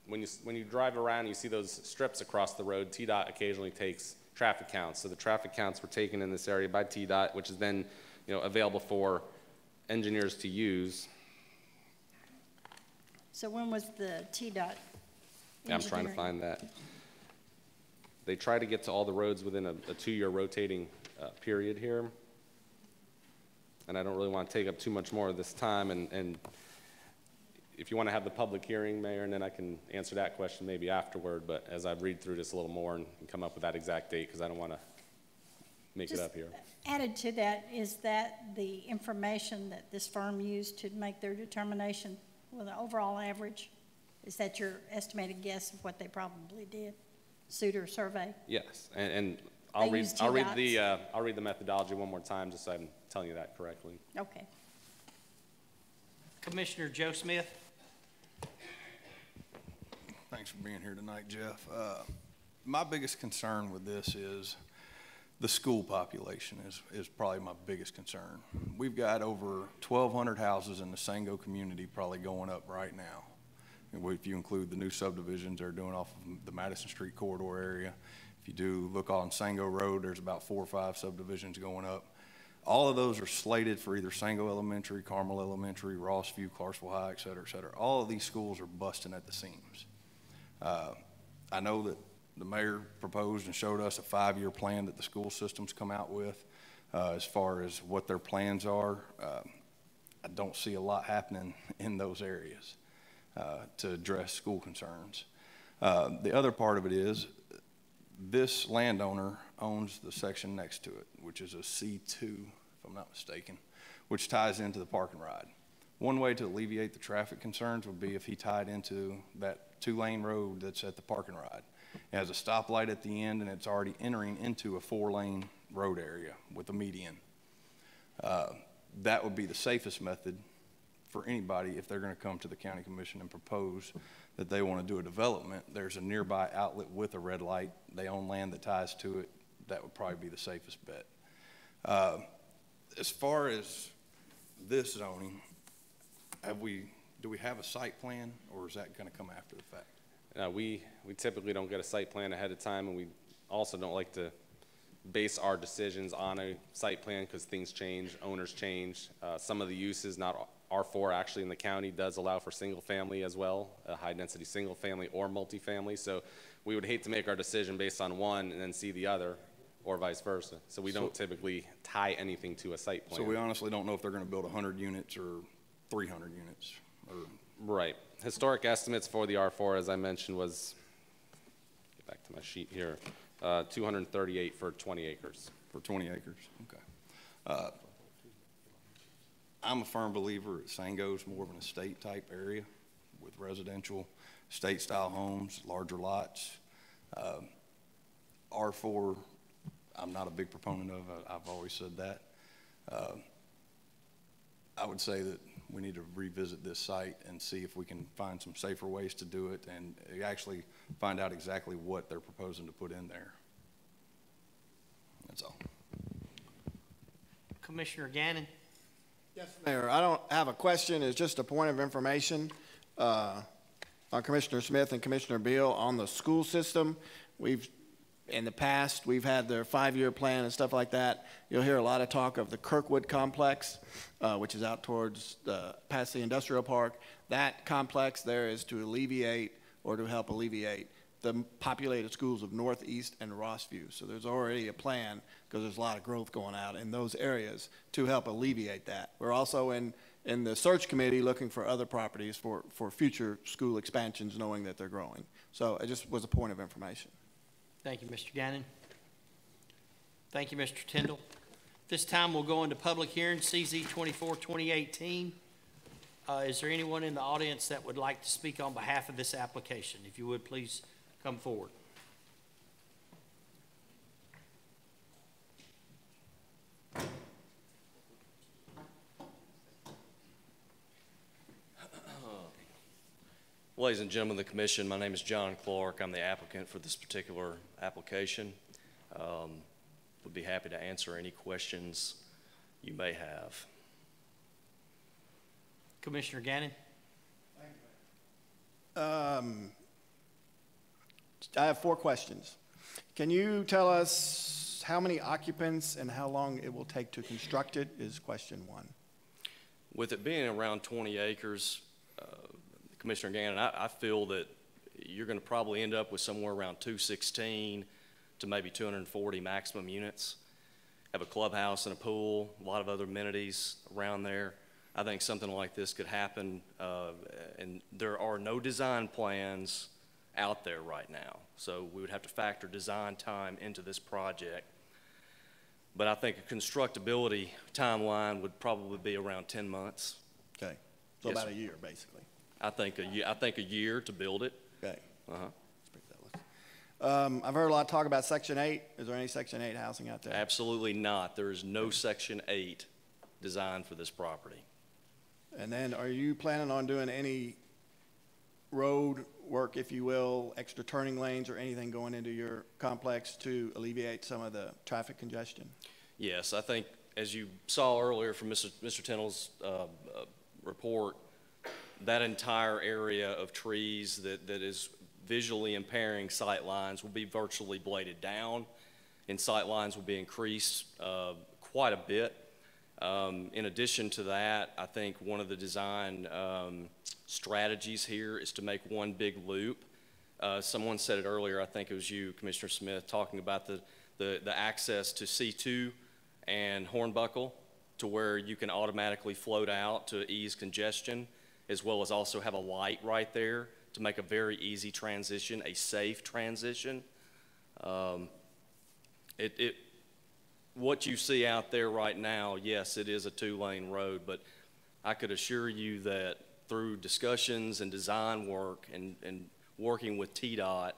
when you drive around, you see those strips across the road. TDOT occasionally takes traffic counts. So the traffic counts were taken in this area by TDOT, which is then available for engineers to use. So when was the TDOT? Yeah, I'm trying to find that. They try to get to all the roads within a 2-year rotating period here. And I don't really want to take up too much more of this time. And if you want to have the public hearing, Mayor, and then I can answer that question maybe afterward. But as I read through this a little more and come up with that exact date, because I don't want to make it up here. Added to that, is that the information that this firm used to make their determination with an overall average? Is that your estimated guess of what they probably did? Suter survey? Yes, and I'll read the methodology one more time just so I'm telling you that correctly. Okay. Commissioner Joe Smith. Thanks for being here tonight, Jeff. My biggest concern with this is the school population is probably my biggest concern. We've got over 1,200 houses in the Sango community probably going up right now. If you include the new subdivisions they're doing off of the Madison Street corridor area. If you do look on Sango Road, there's about 4 or 5 subdivisions going up. All of those are slated for either Sango Elementary, Carmel Elementary, Rossview, Clarksville High, et cetera, et cetera. All of these schools are busting at the seams. I know that the mayor proposed and showed us a 5-year plan that the school systems come out with as far as what their plans are. I don't see a lot happening in those areas to address school concerns. The other part of it is this landowner owns the section next to it, which is a C2, if I'm not mistaken, which ties into the park and ride. One way to alleviate the traffic concerns would be if he tied into that 2-lane road that's at the park and ride. It has a stoplight at the end, and it's already entering into a 4-lane road area with a median. That would be the safest method for anybody if they're going to come to the county commission and propose that they want to do a development. There's a nearby outlet with a red light. They own land that ties to it. That would probably be the safest bet. As far as this zoning, do we have a site plan, or is that going to come after the fact? We typically don't get a site plan ahead of time, and we also don't like to base our decisions on a site plan because things change, owners change. Some of the uses, not R4 actually in the county, does allow for single family as well, a high density single family or multifamily. So we would hate to make our decision based on one and then see the other, or vice versa. So we don't typically tie anything to a site plan. So we honestly don't know if they're going to build 100 units or 300 units. Right. Historic estimates for the R4, as I mentioned, was, get back to my sheet here, 238 for 20 acres. For 20 acres, okay. I'm a firm believer that Sango's more of an estate type area with residential estate style homes, larger lots. R4, I'm not a big proponent of, I've always said that. I would say that we need to revisit this site and see if we can find some safer ways to do it and actually find out exactly what they're proposing to put in there. That's all. Commissioner Gannon. Yes, Mayor. I don't have a question. It's just a point of information on Commissioner Smith and Commissioner Beal on the school system. In the past, we've had their 5-year plan and stuff like that. You'll hear a lot of talk of the Kirkwood complex, which is out towards past the industrial park. That complex there is to alleviate or to help alleviate the populated schools of Northeast and Rossview. So there's already a plan, because there's a lot of growth going out in those areas, to help alleviate that. We're also in the search committee looking for other properties for future school expansions, knowing that they're growing. So it just was a point of information. Thank you, Mr. Gannon. Thank you, Mr. Tyndall. This time we'll go into public hearing, CZ 24-2018. Is there anyone in the audience that would like to speak on behalf of this application? If you would, please come forward. Ladies and gentlemen of the commission, my name is John Clark. I'm the applicant for this particular application. Would be happy to answer any questions you may have. Commissioner Gannon. I have 4 questions. Can you tell us how many occupants and how long it will take to construct it is question 1. With it being around 20 acres, Commissioner Gannon, I feel that you're going to probably end up with somewhere around 216 to maybe 240 maximum units. Have a clubhouse and a pool, a lot of other amenities around there. I think something like this could happen, and there are no design plans out there right now. So we would have to factor design time into this project. But I think a constructability timeline would probably be around 10 months. Okay, so Yes, about sir. a year, basically. I think a year to build it. Okay. Uh-huh. I've heard a lot of talk about Section 8. Is there any Section 8 housing out there? Absolutely not. There is no Section 8 designed for this property. And then are you planning on doing any road work, if you will, extra turning lanes or anything going into your complex to alleviate some of the traffic congestion? Yes, I think as you saw earlier from Mr. Tindall's report, that entire area of trees that is visually impairing sight lines will be virtually bladed down, and sight lines will be increased quite a bit. In addition to that, I think one of the design strategies here is to make one big loop. Someone said it earlier, I think it was you, Commissioner Smith, talking about the access to C2 and Hornbuckle, to where you can automatically float out to ease congestion, as well as also have a light right there to make a very easy transition, a safe transition. What you see out there right now, yes, it is a 2-lane road, but I could assure you that through discussions and design work and working with TDOT,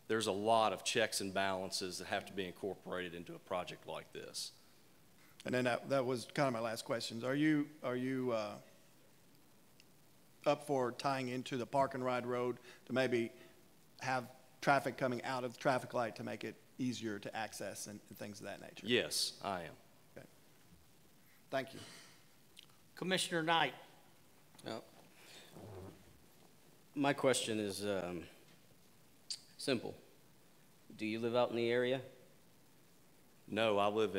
there's a lot of checks and balances that have to be incorporated into a project like this. And then that was kind of my last questions. Are you up for tying into the park and ride road to maybe have traffic coming out of the traffic light to make it easier to access and things of that nature? Yes, I am. Okay. Thank you. Commissioner Knight. My question is simple. Do you live out in the area? No, I live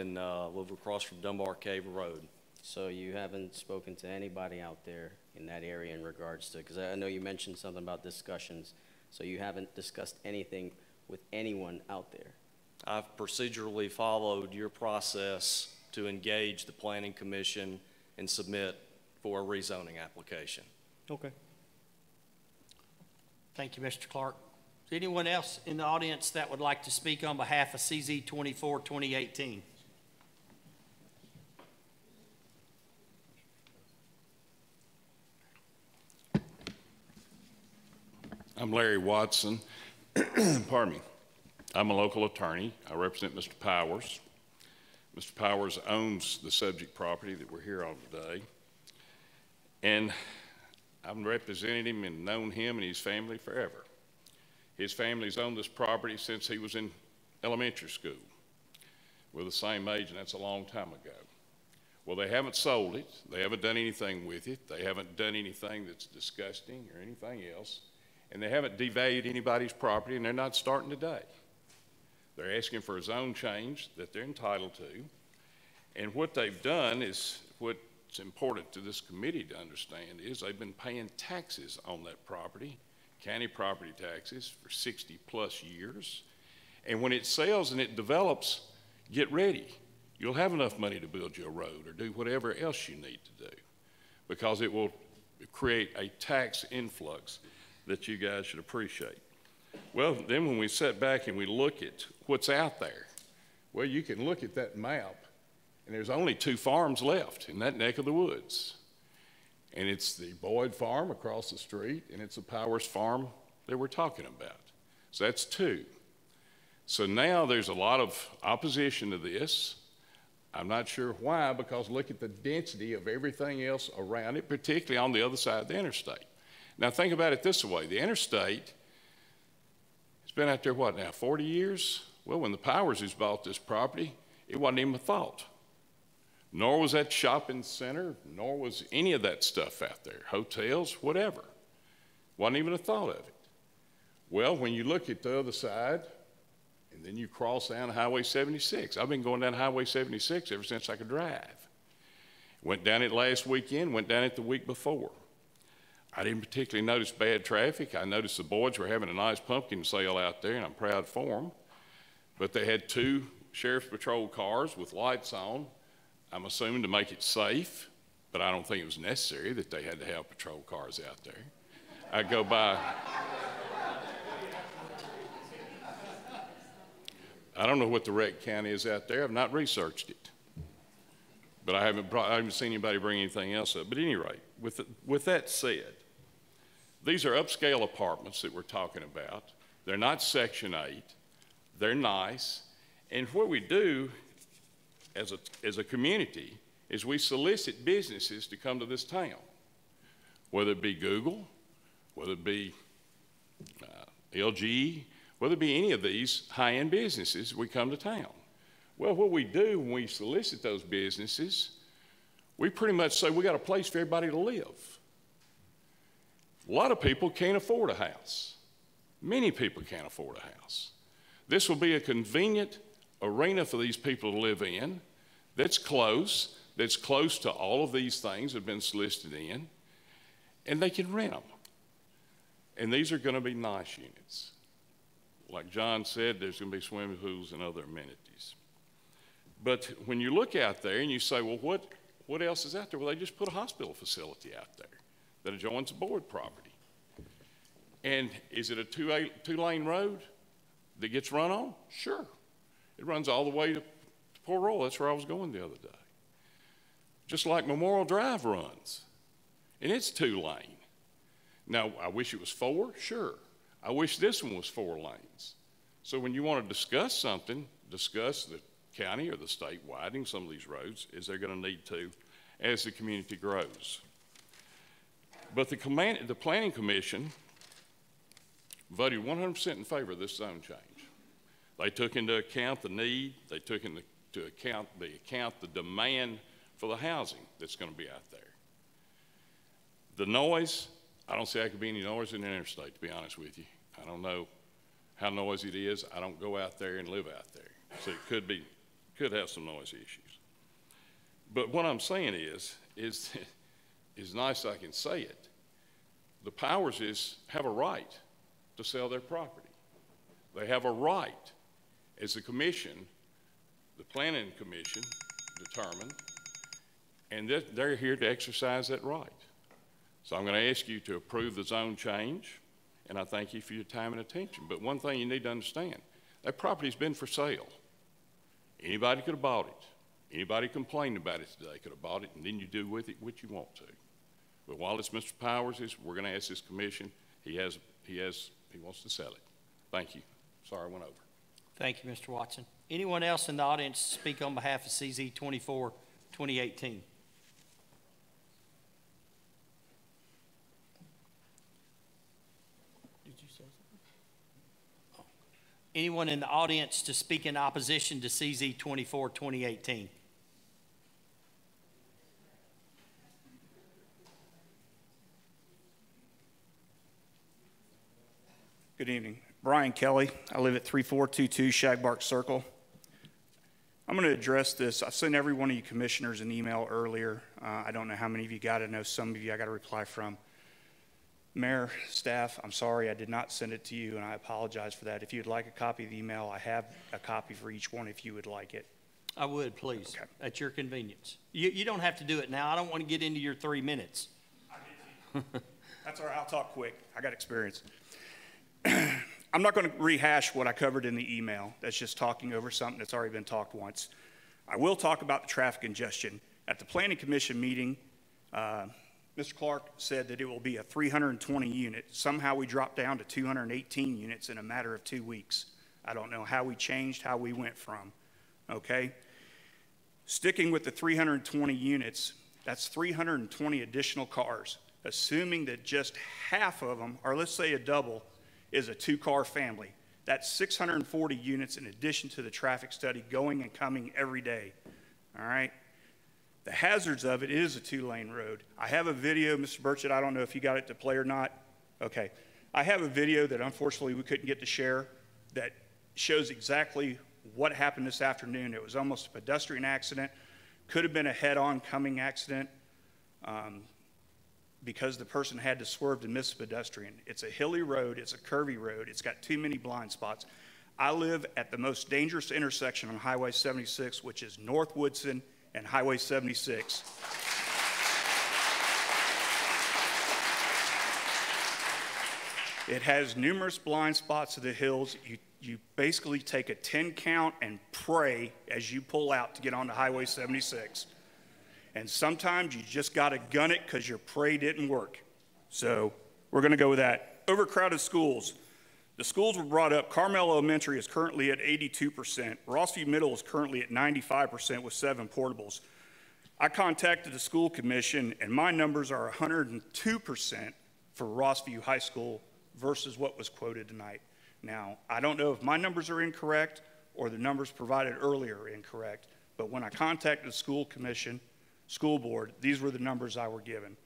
across from Dunbar Cave Road. So you haven't spoken to anybody out there in that area in regards to, because I know you mentioned something about discussions, so you haven't discussed anything with anyone out there? I've procedurally followed your process to engage the Planning Commission and submit for a rezoning application. Okay. Thank you, Mr. Clark. Is anyone else in the audience that would like to speak on behalf of CZ 24, 2018? I'm Larry Watson. Pardon me. I'm a local attorney. I represent Mr. Powers. Mr. Powers owns the subject property that we're here on today. And I've represented him and known him and his family forever. His family's owned this property since he was in elementary school. We're the same age, and that's a long time ago. Well, they haven't sold it. They haven't done anything with it. They haven't done anything that's disgusting or anything else. And they haven't devalued anybody's property, and they're not starting today. They're asking for a zone change that they're entitled to. And what they've done is, what's important to this committee to understand is they've been paying taxes on that property, county property taxes, for 60 plus years. And when it sells and it develops, get ready. You'll have enough money to build you a road or do whatever else you need to do, because it will create a tax influx that you guys should appreciate. Well, then when we sit back and we look at what's out there, well, you can look at that map, and there's only 2 farms left in that neck of the woods. And it's the Boyd Farm across the street, and it's the Powers Farm that we're talking about. So that's 2. So now there's a lot of opposition to this. I'm not sure why, because look at the density of everything else around it, particularly on the other side of the interstate. Now think about it this way. The interstate, it's been out there, what now, 40 years? Well, when the Powers bought this property, it wasn't even a thought. Nor was that shopping center, nor was any of that stuff out there, hotels, whatever. Wasn't even a thought of it. Well, when you look at the other side, and then you cross down Highway 76. I've been going down Highway 76 ever since I could drive. Went down it last weekend, went down it the week before. I didn't particularly notice bad traffic. I noticed the boys were having a nice pumpkin sale out there, and I'm proud for them. But they had 2 sheriff's patrol cars with lights on, I'm assuming to make it safe, but I don't think it was necessary that they had to have patrol cars out there. I go by. I don't know what the wreck count is out there. I've not researched it. But I haven't seen anybody bring anything else up. But at any rate, with that said, these are upscale apartments that we're talking about. They're not Section 8. They're nice. And what we do as a community is we solicit businesses to come to this town, whether it be Google, whether it be LG, whether it be any of these high-end businesses, we come to town. Well, what we do when we solicit those businesses, we pretty much say we got a place for everybody to live. A lot of people can't afford a house. Many people can't afford a house. This will be a convenient arena for these people to live in that's close to all of these things that have been solicited in, and they can rent them. And these are going to be nice units. Like John said, there's going to be swimming pools and other amenities. But when you look out there and you say, well, what else is out there? Well, they just put a hospital facility out there that adjoins a Boyd property. And is it a two-lane road that gets run on? Sure. It runs all the way to Port Royal. That's where I was going the other day. Just like Memorial Drive runs. And it's 2-lane. Now, I wish it was 4, sure. I wish this one was 4 lanes. So when you want to discuss something, discuss the county or the state widening some of these roads, is they're going to need to as the community grows. But the Planning Commission voted 100% in favor of this zone change. They took into account the need, they took into account the demand for the housing that's going to be out there. The noise, I don't see how there could be any noise in the interstate, to be honest with you. I don't know how noisy it is. I don't go out there and live out there. So it could have some noise issues. But what I'm saying is nice I can say it. The Powers have a right to sell their property. They have a right, as the commission, the Planning Commission determined, and they're here to exercise that right. So I'm going to ask you to approve the zone change, and I thank you for your time and attention. But one thing you need to understand, that property's been for sale. Anybody could have bought it. Anybody complained about it today could have bought it, and then you do with it what you want to. But while it's Mr. Powers', we're going to ask this commission. He wants to sell it. Thank you. Sorry, I went over. Thank you, Mr. Watson. Anyone else in the audience speak on behalf of CZ 24, 2018? Did you say something? Anyone in the audience to speak in opposition to CZ 24, 2018? Good evening. Brian Kelly. I live at 3422 Shagbark Circle. I'm going to address this. I sent every one of you commissioners an email earlier. I don't know how many of you got it. I know some of you I got a reply from. Mayor, staff, I'm sorry I did not send it to you, and I apologize for that. If you'd like a copy of the email, I have a copy for each one if you would like it. I would, please, okay. At your convenience. You don't have to do it now. I don't want to get into your 3 minutes. I get you. That's all right. I'll talk quick. I got experience. I'm not going to rehash what I covered in the email. That's just talking over something that's already been talked once. I will talk about the traffic congestion. At the Planning Commission meeting, Mr. Clark said that it will be a 320 unit. Somehow we dropped down to 218 units in a matter of 2 weeks. I don't know how we changed, how we went from, okay? Sticking with the 320 units, that's 320 additional cars, assuming that just half of them, or let's say a double, is a 2-car family. That's 640 units in addition to the traffic study going and coming every day, all right? The hazards of it is a 2-lane road. I have a video, Mr. Burchett, I don't know if you got it to play or not. Okay, I have a video that unfortunately we couldn't get to share that shows exactly what happened this afternoon. It was almost a pedestrian accident, could have been a head-on coming accident because the person had to swerve to miss a pedestrian. It's a hilly road, it's a curvy road, it's got too many blind spots. I live at the most dangerous intersection on Highway 76, which is North Woodson and Highway 76. It has numerous blind spots to the hills. You basically take a 10 count and pray as you pull out to get onto Highway 76. And sometimes you just got to gun it because your pray didn't work. So we're going to go with that. Overcrowded schools. The schools were brought up. Carmel Elementary is currently at 82%. Rossview Middle is currently at 95% with 7 portables. I contacted the school commission, and my numbers are 102% for Rossview High School versus what was quoted tonight. Now, I don't know if my numbers are incorrect or the numbers provided earlier are incorrect, but when I contacted the school commission, school board, these were the numbers I were given.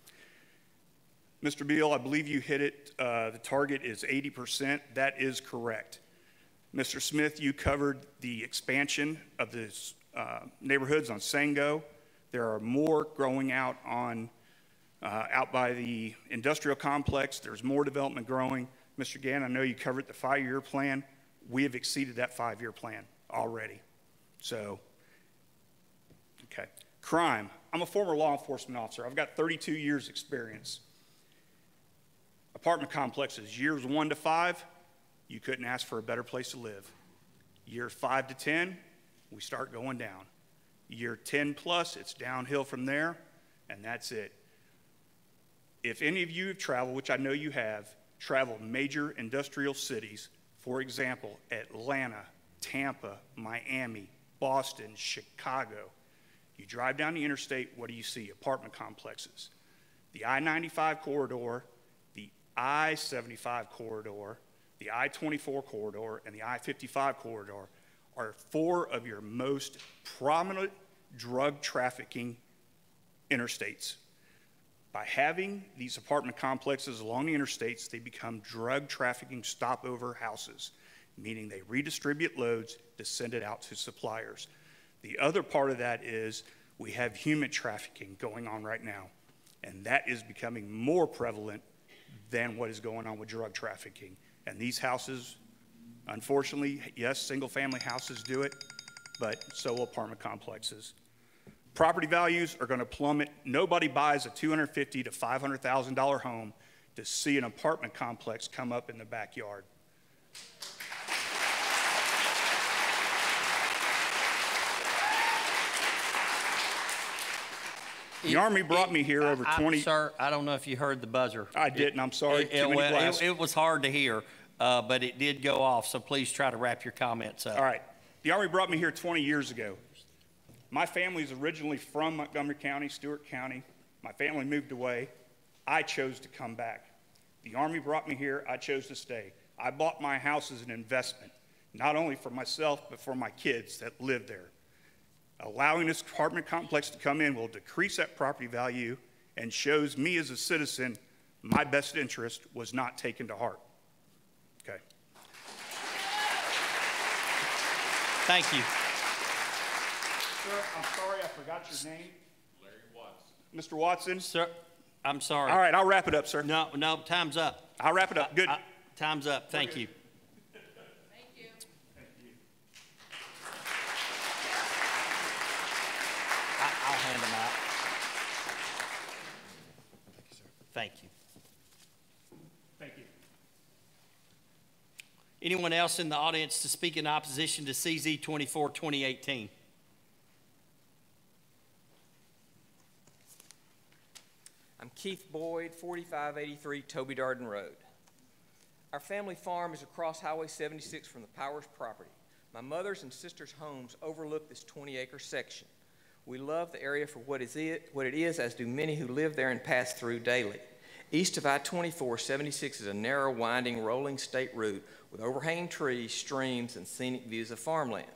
Mr. Beal, I believe you hit it. The target is 80%. That is correct. Mr. Smith, you covered the expansion of the neighborhoods on Sango. There are more growing out on out by the industrial complex. There's more development growing. Mr. Gann, I know you covered the 5-year plan. We have exceeded that 5-year plan already. So, okay. Crime. I'm a former law enforcement officer. I've got 32 years experience. Apartment complexes, years 1 to 5, you couldn't ask for a better place to live. Year 5 to 10, we start going down. Year 10 plus, it's downhill from there, and that's it. If any of you have traveled, which I know you have, traveled major industrial cities, For example, Atlanta, Tampa, Miami, Boston, Chicago. You drive down the interstate, what do you see? Apartment complexes. The I-95 corridor, the I-75 corridor, the I-24 corridor, and the I-55 corridor are 4 of your most prominent drug trafficking interstates. By having these apartment complexes along the interstates, they become drug trafficking stopover houses, meaning they redistribute loads to send it out to suppliers. The other part of that is we have human trafficking going on right now, and that is becoming more prevalent than what is going on with drug trafficking. And these houses, unfortunately, yes, single-family houses do it, but so will apartment complexes. Property values are going to plummet. Nobody buys a $250,000 to $500,000 home to see an apartment complex come up in the backyard. The Army brought me here over 20... Sir, I don't know if you heard the buzzer. I didn't, I'm sorry. It was hard to hear, but it did go off, so please try to wrap your comments up. All right. The Army brought me here 20 years ago. My family is originally from Montgomery County, Stewart County. My family moved away. I chose to come back. The Army brought me here. I chose to stay. I bought my house as an investment, not only for myself, but for my kids that live there. Allowing this apartment complex to come in will decrease that property value and shows me as a citizen my best interest was not taken to heart. Okay. Thank you. Sir, I'm sorry I forgot your name. Larry Watson. Mr. Watson? Sir, I'm sorry. All right, I'll wrap it up, sir. No, time's up. I'll wrap it up. Good. Time's up. Thank you. I'll hand them out. Thank you. Thank you. Anyone else in the audience to speak in opposition to CZ 24-2018? I'm Keith Boyd, 4583 Toby Darden Road. Our family farm is across Highway 76 from the Powers property. My mother's and sister's homes overlook this 20-acre section. We love the area for what it is, as do many who live there and pass through daily. East of I-24, 76 is a narrow, winding, rolling state route with overhanging trees, streams, and scenic views of farmland.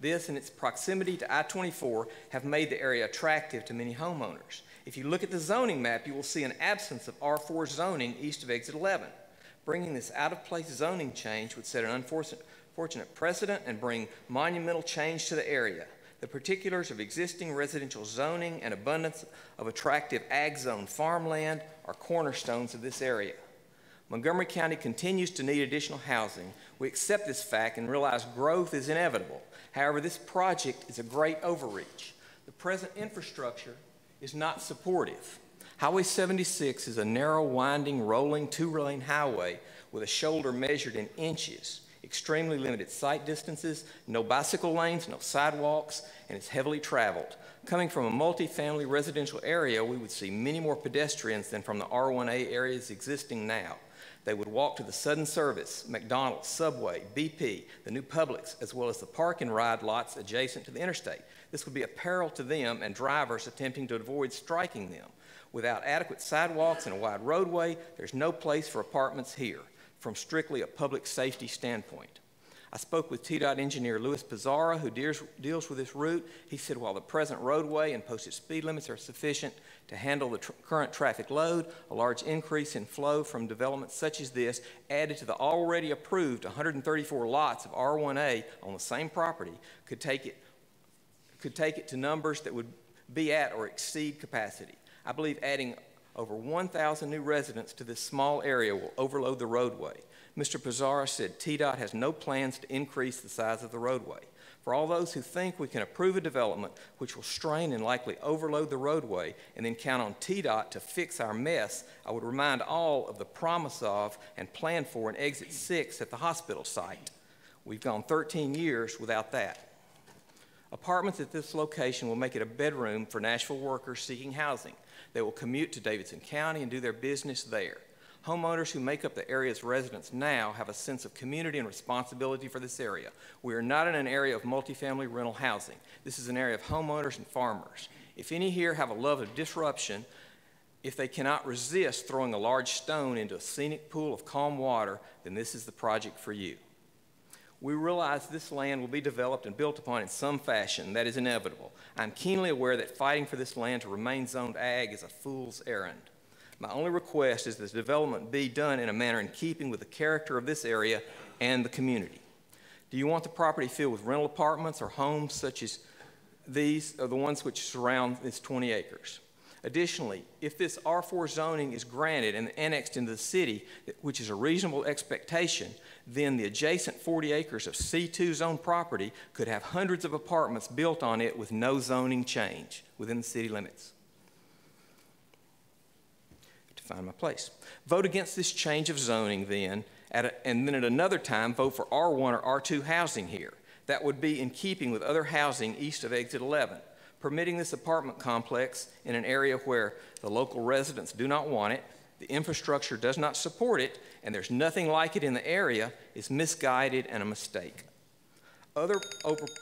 This and its proximity to I-24 have made the area attractive to many homeowners. If you look at the zoning map, you will see an absence of R4 zoning east of exit 11. Bringing this out-of-place zoning change would set an unfortunate precedent and bring monumental change to the area. The particulars of existing residential zoning and abundance of attractive ag zone farmland are cornerstones of this area. Montgomery County continues to need additional housing. We accept this fact and realize growth is inevitable. However, this project is a great overreach. The present infrastructure is not supportive. Highway 76 is a narrow, winding, rolling, two-lane highway with a shoulder measured in inches, extremely limited sight distances, no bicycle lanes, no sidewalks, and it's heavily traveled. Coming from a multi-family residential area, we would see many more pedestrians than from the R1A areas existing now. They would walk to the Sudden Service, McDonald's, Subway, BP, the new Publix, as well as the park and ride lots adjacent to the interstate. This would be a peril to them and drivers attempting to avoid striking them. Without adequate sidewalks and a wide roadway, there's no place for apartments here, from strictly a public safety standpoint. I spoke with TDOT engineer Louis Pizarro, who deals with this route. He said while the present roadway and posted speed limits are sufficient to handle the current traffic load, a large increase in flow from developments such as this, added to the already approved 134 lots of R1A on the same property, could take it to numbers that would be at or exceed capacity. I believe adding over 1,000 new residents to this small area will overload the roadway. Mr. Pizarro said TDOT has no plans to increase the size of the roadway. For all those who think we can approve a development which will strain and likely overload the roadway and then count on TDOT to fix our mess, I would remind all of the promise of and plan for an exit 6 at the hospital site. We've gone 13 years without that. Apartments at this location will make it a bedroom for Nashville workers seeking housing. They will commute to Davidson County and do their business there. Homeowners who make up the area's residents now have a sense of community and responsibility for this area. We are not in an area of multifamily rental housing. This is an area of homeowners and farmers. If any here have a love of disruption, if they cannot resist throwing a large stone into a scenic pool of calm water, then this is the project for you. We realize this land will be developed and built upon in some fashion. That is inevitable. I'm keenly aware that fighting for this land to remain zoned ag is a fool's errand. My only request is that the development be done in a manner in keeping with the character of this area and the community. Do you want the property filled with rental apartments or homes such as these are the ones which surround this 20 acres? Additionally, if this R4 zoning is granted and annexed into the city, which is a reasonable expectation, then the adjacent 40 acres of C2 zone property could have hundreds of apartments built on it with no zoning change within the city limits. To find my place. Vote against this change of zoning then, and then at another time vote for R1 or R2 housing here. That would be in keeping with other housing east of exit 11. Permitting this apartment complex in an area where the local residents do not want it, the infrastructure does not support it, and there's nothing like it in the area is misguided and a mistake. Over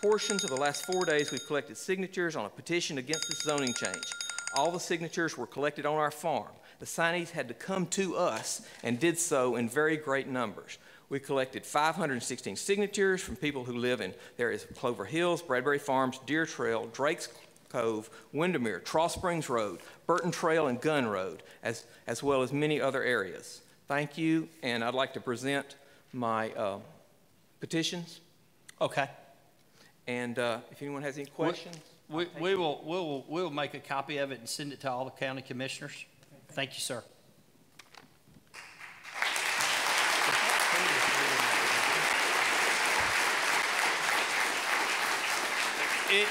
portions of the last 4 days, we've collected signatures on a petition against this zoning change. All the signatures were collected on our farm. The signees had to come to us and did so in very great numbers. We collected 516 signatures from people who live in areas of Clover Hills, Bradbury Farms, Deer Trail, Drake's Cove, Windermere, Troll Springs Road, Burton Trail, and Gun Road, as well as many other areas. Thank you, and I'd like to present my petitions. Okay. And if anyone has any questions. We'll make a copy of it and send it to all the county commissioners. Thank you, sir.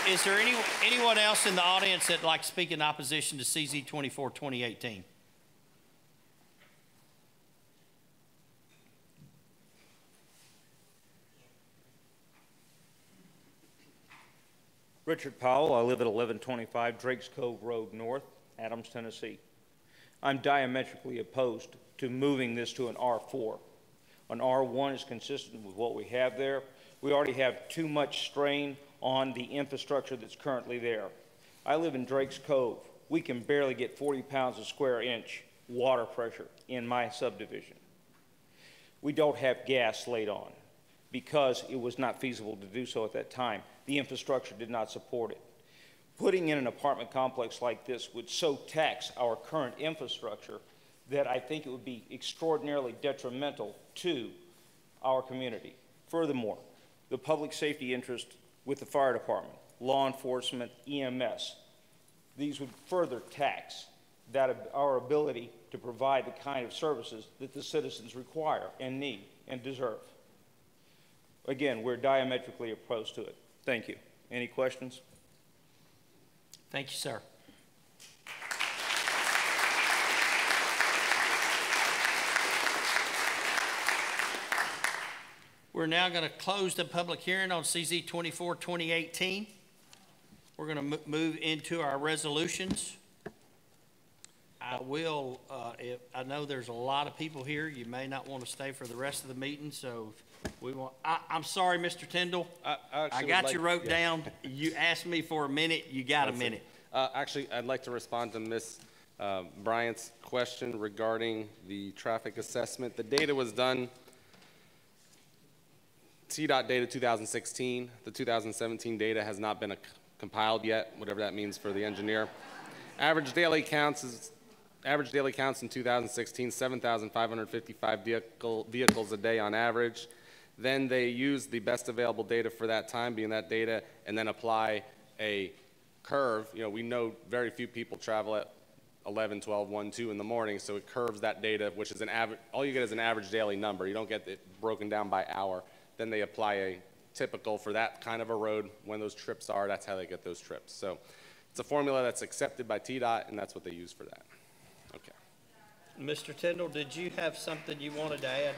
Is there anyone else in the audience that'd like to speak in opposition to CZ 24, 2018? Richard Powell. I live at 1125 Drakes Cove Road North, Adams, Tennessee. I'm diametrically opposed to moving this to an R4. An R1 is consistent with what we have there. We already have too much strain on the infrastructure that's currently there. I live in Drakes Cove. We can barely get 40 pounds a square inch water pressure in my subdivision. We don't have gas laid on because it was not feasible to do so at that time. The infrastructure did not support it. Putting in an apartment complex like this would so tax our current infrastructure that I think it would be extraordinarily detrimental to our community. Furthermore, the public safety interest with the fire department, law enforcement, EMS, these would further tax our ability to provide the kind of services that the citizens require and need and deserve. Again, we're diametrically opposed to it. Thank you. Any questions? Thank you, sir. We're now going to close the public hearing on CZ 24, 2018. We're going to move into our resolutions. I know there's a lot of people here. You may not want to stay for the rest of the meeting, so I'm sorry, Mr. Tyndall. I got you wrote down. You asked me for a minute. You got a minute. Actually, I'd like to respond to Ms. Bryant's question regarding the traffic assessment. The data was done, CDOT data 2016. The 2017 data has not been compiled yet, whatever that means for the engineer. Average daily counts in 2016, 7,555 vehicles a day on average. Then they use the best available data for that time, being that data, and then apply a curve. You know, we know very few people travel at 11, 12, 1, 2 in the morning, so it curves that data, which is an average. All you get is an average daily number. You don't get it broken down by hour. Then they apply a typical for that kind of a road when those trips are. That's how they get those trips. So it's a formula that's accepted by TDOT, and that's what they use for that. Okay. Mr. Tyndall, did you have something you wanted to add?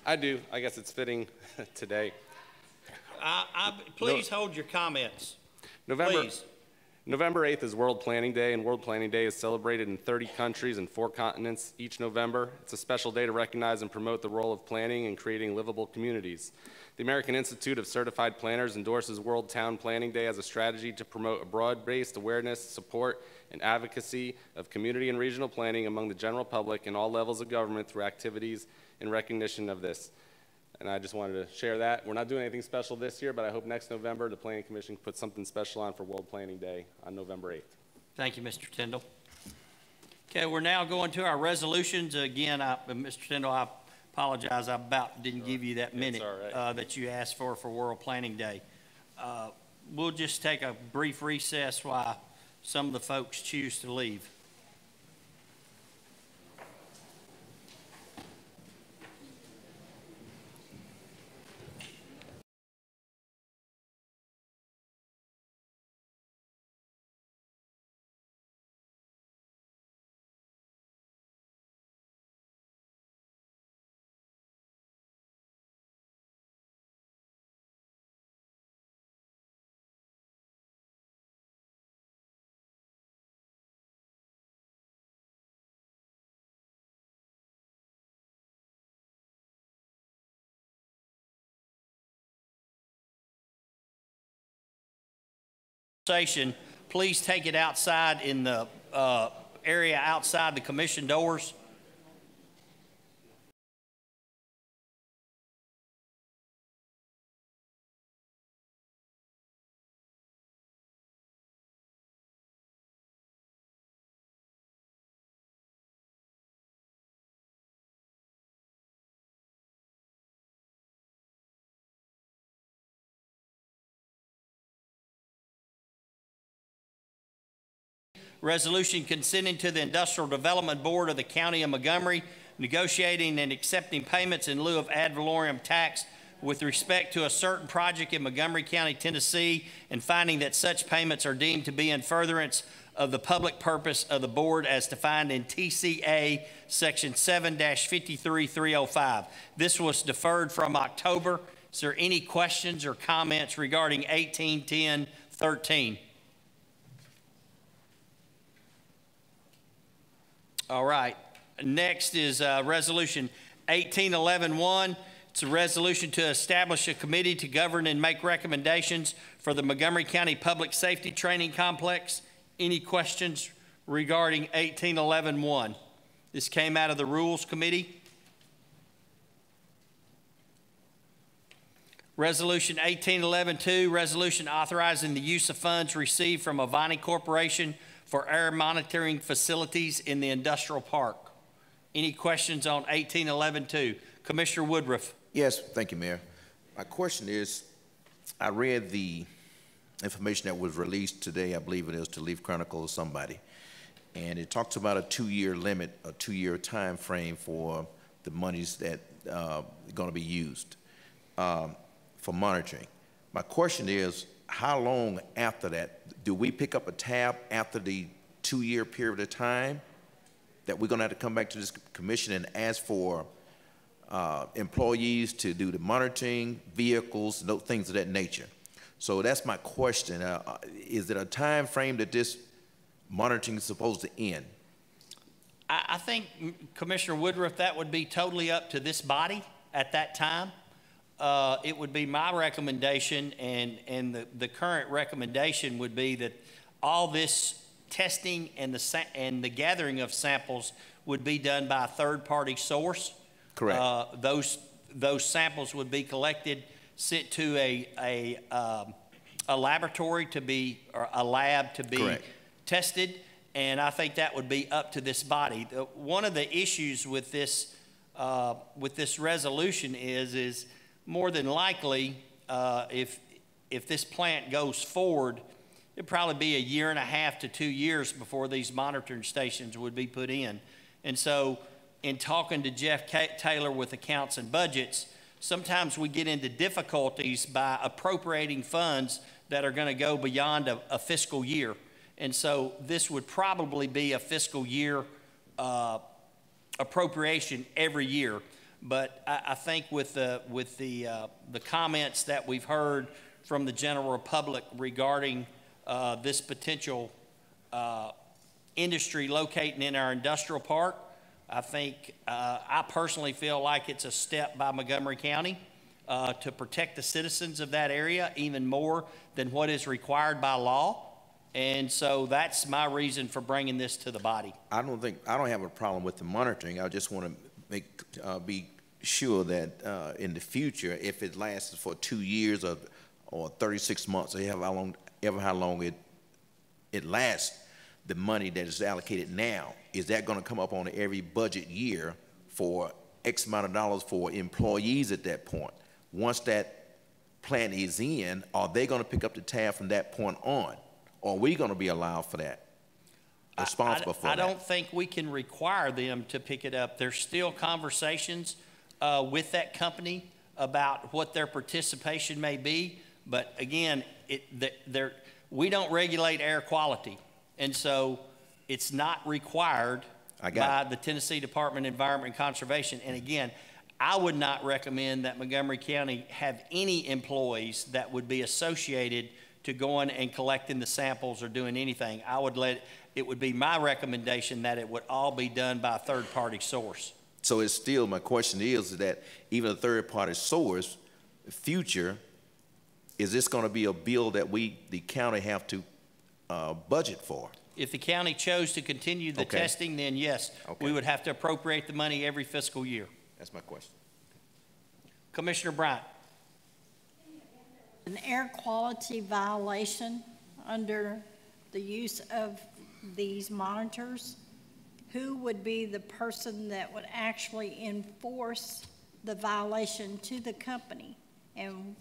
I do. I guess it's fitting today. Please hold your comments. November. Please. November 8th is World Planning Day, and World Planning Day is celebrated in 30 countries and 4 continents each November. It's a special day to recognize and promote the role of planning in creating livable communities. The American Institute of Certified Planners endorses World Town Planning Day as a strategy to promote a broad-based awareness, support, and advocacy of community and regional planning among the general public and all levels of government through activities in recognition of this. And I just wanted to share that. We're not doing anything special this year, but I hope next November the Planning Commission puts something special on for World Planning Day on November 8th. Thank you, Mr. Tyndall. Okay, we're now going to our resolutions. Again, Mr. Tyndall, I apologize. I about didn't give you that minute that you asked for World Planning Day. We'll just take a brief recess while some of the folks choose to leave. Please take it outside in the area outside the commission doors. Resolution consenting to the Industrial Development Board of the County of Montgomery, negotiating and accepting payments in lieu of ad valorem tax with respect to a certain project in Montgomery County, Tennessee, and finding that such payments are deemed to be in furtherance of the public purpose of the board as defined in TCA Section 7-53305. This was deferred from October. Is there any questions or comments regarding 181013? All right. Next is Resolution 1811-1. It's a resolution to establish a committee to govern and make recommendations for the Montgomery County Public Safety Training Complex. Any questions regarding 1811-1? This came out of the Rules Committee. Resolution 1811-2, resolution authorizing the use of funds received from Avani Corporation for air monitoring facilities in the industrial park. Any questions on 1811-2? Commissioner Woodruff. Yes, thank you, Mayor. My question is, I read the information that was released today, I believe it is, to Leaf Chronicle or somebody, and it talks about a 2-year limit, a 2-year time frame for the monies that are going to be used for monitoring. My question is, how long after that do we pick up a tab after the 2-year period of time that we're going to have to come back to this commission and ask for employees to do the monitoring, vehicles, things of that nature? So that's my question. Is it a time frame that this monitoring is supposed to end? I think, Commissioner Woodruff, that would be totally up to this body at that time. It would be my recommendation, and the current recommendation would be that all this testing and the gathering of samples would be done by a third-party source. Correct. Those samples would be collected, sent to a laboratory to be, or a lab to be Correct. tested, and I think that would be up to this body. One of the issues with this resolution is more than likely, if this plant goes forward, it'd probably be 1.5 to 2 years before these monitoring stations would be put in. And so, in talking to Jeff Taylor with accounts and budgets, sometimes we get into difficulties by appropriating funds that are going to go beyond a fiscal year. And so this would probably be a fiscal year appropriation every year. But I think with the comments that we've heard from the general public regarding this potential industry locating in our industrial park. I think, I personally feel like it's a step by Montgomery County to protect the citizens of that area even more than what is required by law. And so that's my reason for bringing this to the body. I don't have a problem with the monitoring. I just want to be sure that in the future, if it lasts for 2 years or 36 months, or how long it lasts, the money that is allocated now, is that going to come up on every budget year for X amount of dollars for employees at that point? Once that plant is in, are they going to pick up the tab from that point on? Or are we going to be allowed for that, responsible for that? I don't think we can require them to pick it up. There's still conversations with that company about what their participation may be. But again, we don't regulate air quality. And so it's not required by the Tennessee Department of Environment and Conservation. And again, I would not recommend that Montgomery County have any employees that would be associated to going and collecting the samples or doing anything. It would be my recommendation that it would all be done by a third-party source. So it's still, my question is that even a third-party source, future, is this going to be a bill that the county have to budget for? If the county chose to continue the testing, then yes, we would have to appropriate the money every fiscal year. That's my question. Commissioner Bryant. An air quality violation under the use of these monitors, who would be the person that would actually enforce the violation to the company? And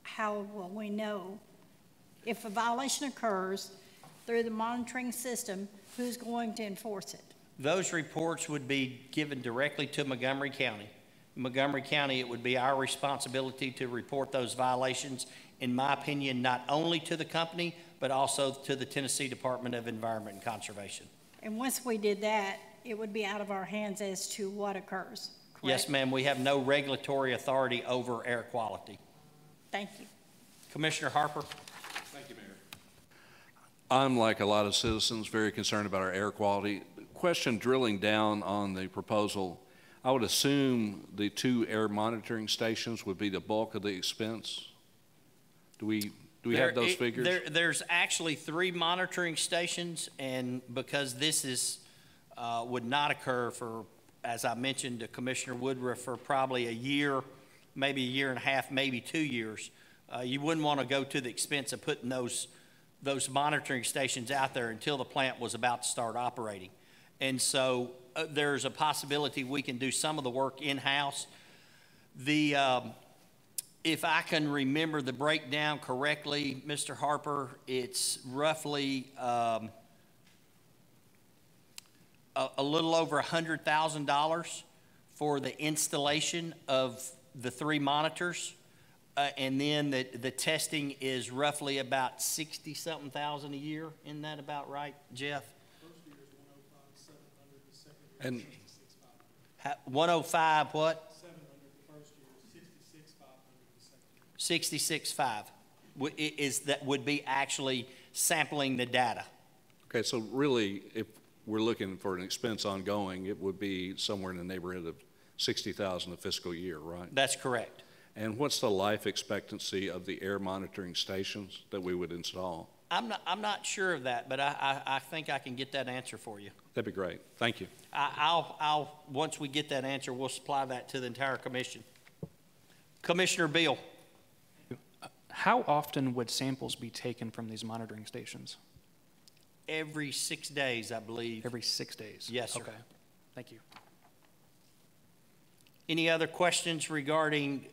how will we know if a violation occurs through the monitoring system, who's going to enforce it? Those reports would be given directly to Montgomery County. Montgomery County, it would be our responsibility to report those violations, in my opinion, not only to the company, but also to the Tennessee Department of Environment and Conservation. And once we did that, it would be out of our hands as to what occurs, correct? Yes, ma'am. We have no regulatory authority over air quality. Thank you. Commissioner Harper. Thank you, Mayor. I'm, like a lot of citizens, very concerned about our air quality. Question, drilling down on the proposal, I would assume the 2 air monitoring stations would be the bulk of the expense. Do we have those figures? There's actually 3 monitoring stations, and because this is would not occur for, as I mentioned to Commissioner Woodruff, for probably a year, maybe a year and a half, maybe 2 years, you wouldn't want to go to the expense of putting those monitoring stations out there until the plant was about to start operating. And so there's a possibility we can do some of the work in-house. If I can remember the breakdown correctly, Mr. Harper, it's roughly a little over $100,000 for the installation of the 3 monitors. And then the testing is roughly about 60-something thousand a year. Isn't that about right, Jeff? First year is 105, 700. The second year is 105 what? 700 the first year, 66,500 the second year. 66.5 would be actually sampling the data. Okay, so really, if we're looking for an expense ongoing, it would be somewhere in the neighborhood of $60,000 a fiscal year, right? That's correct. And what's the life expectancy of the air monitoring stations that we would install? I'm not sure of that, but I think I can get that answer for you. That'd be great. Thank you. I'll once we get that answer, we'll supply that to the entire commission. Commissioner Beal. How often would samples be taken from these monitoring stations? Every 6 days, I believe. Every 6 days? Yes, sir. Okay. Thank you. Any other questions regarding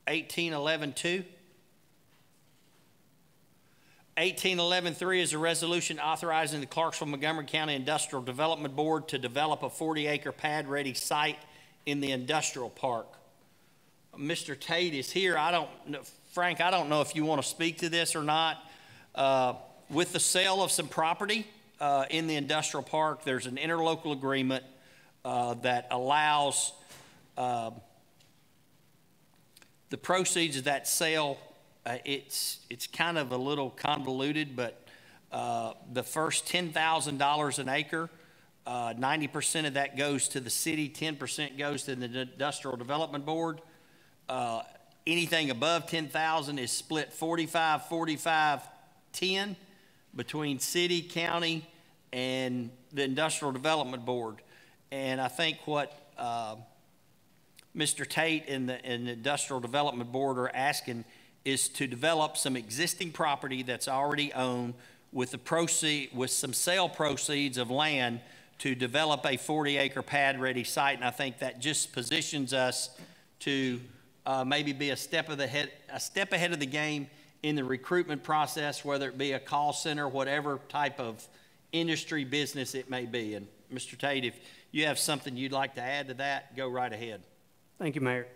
1811.2? 1811.3 is a resolution authorizing the Clarksville-Montgomery County Industrial Development Board to develop a 40-acre pad-ready site in the industrial park. Mr. Tate is here. Frank, I don't know if you want to speak to this or not. With the sale of some property in the industrial park, there's an interlocal agreement that allows the proceeds of that sale it's kind of a little convoluted, but the first $10,000 an acre, 90% of that goes to the city, 10% goes to the Industrial Development Board. Anything above 10,000 is split 45, 45, 10 between city, county, and the Industrial Development Board. And I think what Mr. Tate and the Industrial Development Board are asking is to develop some existing property that's already owned with some sale proceeds of land to develop a 40-acre pad-ready site. And I think that just positions us to maybe be a step ahead of the game in the recruitment process, whether it be a call center, whatever type of industry business it may be. And Mr. Tate, if you have something you'd like to add to that, go right ahead. Thank you, Mayor.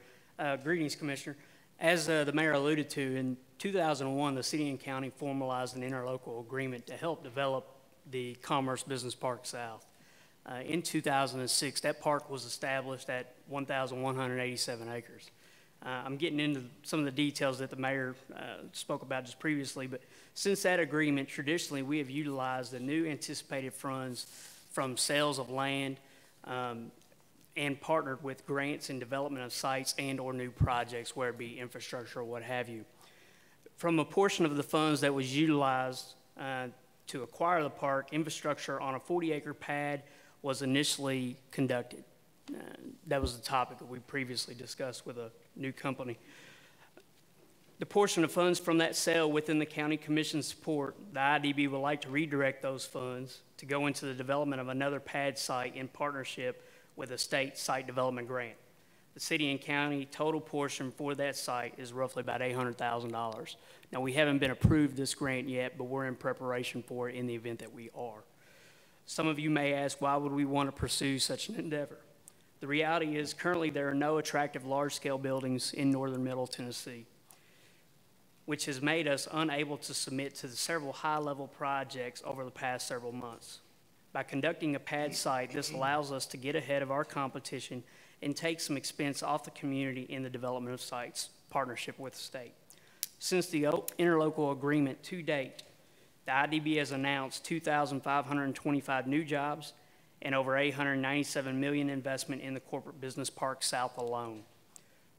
Greetings, Commissioner. As the Mayor alluded to, in 2001, the city and county formalized an interlocal agreement to help develop the Commerce Business Park South. In 2006, that park was established at 1,187 acres. I'm getting into some of the details that the Mayor spoke about just previously, but since that agreement, traditionally we have utilized the new anticipated funds from sales of land and partnered with grants and development of sites and or new projects, whether it be infrastructure or what have you. From a portion of the funds that was utilized to acquire the park, infrastructure on a 40-acre pad was initially conducted. That was the topic that we previously discussed with a new company. The portion of funds from that sale within the county commission support, the IDB would like to redirect those funds to go into the development of another pad site in partnership with a state site development grant. The city and county total portion for that site is roughly about $800,000. Now, we haven't been approved this grant yet, but we're in preparation for it in the event that we are. Some of you may ask, why would we want to pursue such an endeavor? The reality is currently there are no attractive large-scale buildings in northern Middle Tennessee, which has made us unable to submit to the several high-level projects over the past several months. By conducting a pad site, this allows us to get ahead of our competition and take some expense off the community in the development of sites, partnership with the state. Since the interlocal agreement to date, the IDB has announced 2,525 new jobs and over $897 million investment in the Corporate Business Park South alone.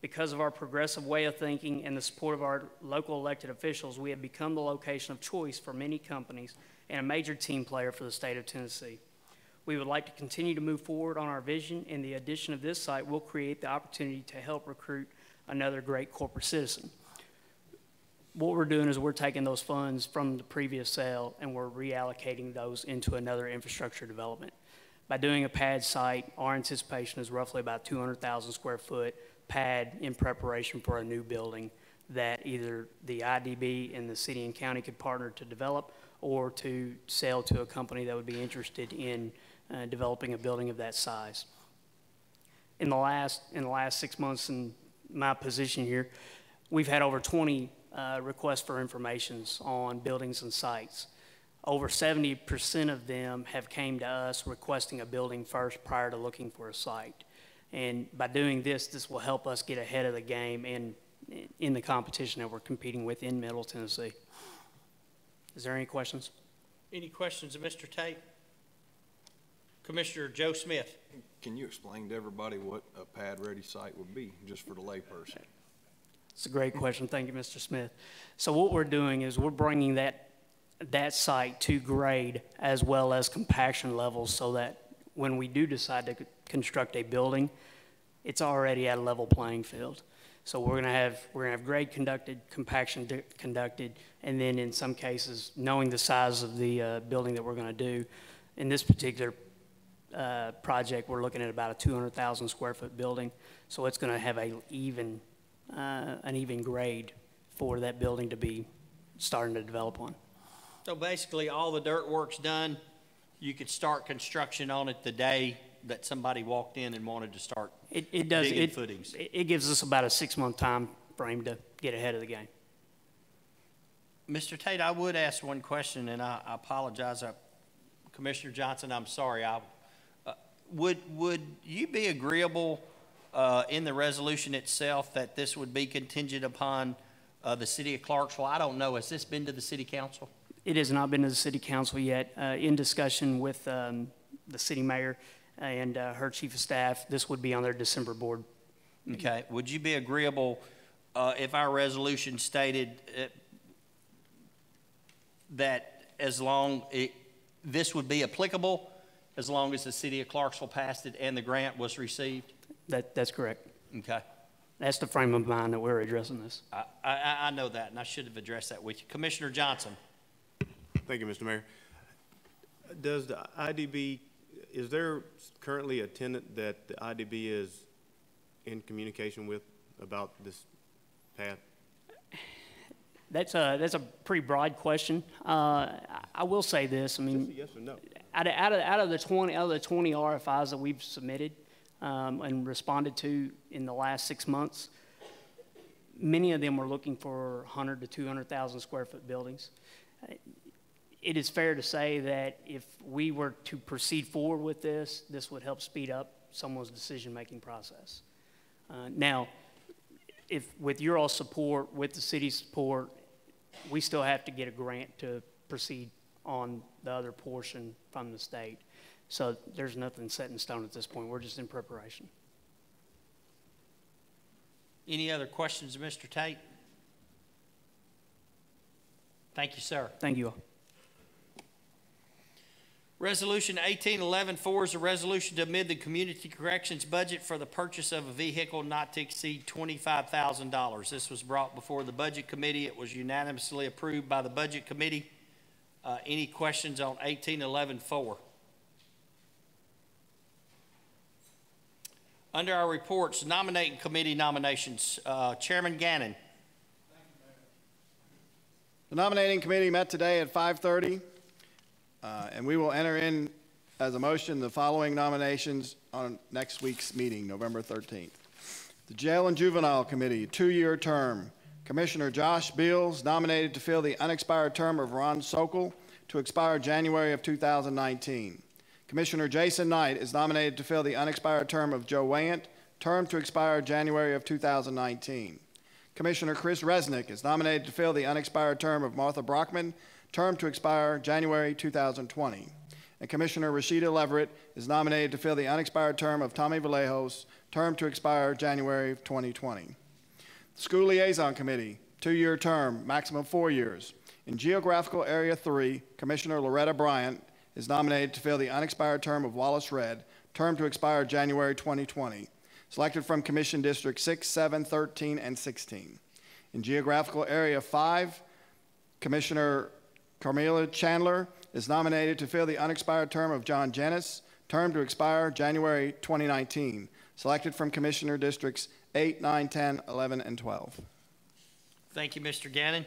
Because of our progressive way of thinking and the support of our local elected officials, we have become the location of choice for many companies and a major team player for the state of Tennessee. We would like to continue to move forward on our vision, and the addition of this site will create the opportunity to help recruit another great corporate citizen. What we're doing is we're taking those funds from the previous sale and we're reallocating those into another infrastructure development. By doing a pad site, our anticipation is roughly about 200,000 square foot pad in preparation for a new building that either the IDB and the city and county could partner to develop or to sell to a company that would be interested in developing a building of that size. In the last 6 months in my position here, we've had over 20 requests for informations on buildings and sites. Over 70% of them have came to us requesting a building first prior to looking for a site. And by doing this, this will help us get ahead of the game and in the competition that we're competing with in Middle Tennessee. Is there any questions? Any questions of Mr. Tate? Commissioner Joe Smith. Can you explain to everybody what a pad-ready site would be, just for the layperson? It's a great question. Thank you, Mr. Smith. So what we're doing is we're bringing that site to grade as well as compaction levels so that when we do decide to construct a building, it's already at a level playing field. So we're going to have grade conducted, compaction conducted, and then in some cases, knowing the size of the building that we're going to do, in this particular project, we're looking at about a 200,000 square foot building. So it's going to have an even grade for that building to be starting to develop on. So basically, all the dirt work's done. You could start construction on it the day that somebody walked in and wanted to start digging footings. It gives us about a 6-month time frame to get ahead of the game. Mr. Tate, I would ask one question, and I apologize. Commissioner Johnson, I'm sorry. Would you be agreeable in the resolution itself that this would be contingent upon the city of Clarksville. I don't know, has this been to the city council? It has not been to the city council yet. In discussion with the city mayor and her chief of staff, this would be on their December board. Okay. Would you be agreeable if our resolution stated that as long this would be applicable as long as the city of Clarksville passed it and the grant was received? That's correct. Okay. That's the frame of mind that we're addressing this. I know that, and I should have addressed that with you. Commissioner Johnson. Thank you, Mr. Mayor. Does the IDB, is there currently a tenant that the IDB is in communication with about this path? That's a pretty broad question. I will say this. I mean, yes or no? Out of the 20 RFIs that we've submitted and responded to in the last 6 months, many of them were looking for 100 to 200,000 square foot buildings. It is fair to say that if we were to proceed forward with this, this would help speed up someone's decision-making process. Now, if with your all support, with the city's support, we still have to get a grant to proceed on the other portion from the state. So there's nothing set in stone at this point. We're just in preparation. Any other questions of Mr. Tate? Thank you, sir. Thank you all. Resolution 1811-4 is a resolution to amend the community corrections budget for the purchase of a vehicle not to exceed $25,000. This was brought before the Budget Committee. It was unanimously approved by the Budget Committee. Any questions on 1811-4? Under our reports, nominating committee nominations, Chairman Gannon. The nominating committee met today at 5:30. And we will enter in as a motion the following nominations on next week's meeting, November 13th. The Jail and Juvenile Committee, 2-year term. Commissioner Josh Beals nominated to fill the unexpired term of Ron Sokol to expire January of 2019. Commissioner Jason Knight is nominated to fill the unexpired term of Joe Wayant, term to expire January of 2019. Commissioner Chris Resnick is nominated to fill the unexpired term of Martha Brockman, term to expire January 2020. And Commissioner Rashida Leverett is nominated to fill the unexpired term of Tommy Vallejos, term to expire January 2020. The School Liaison Committee, 2-year term, maximum 4 years. In Geographical Area 3, Commissioner Loretta Bryant is nominated to fill the unexpired term of Wallace Redd, term to expire January 2020. Selected from Commission District 6, 7, 13, and 16. In Geographical Area 5, Commissioner Carmela Chandler is nominated to fill the unexpired term of John Jennis, term to expire January 2019. Selected from Commissioner Districts 8, 9, 10, 11, and 12. Thank you, Mr. Gannon.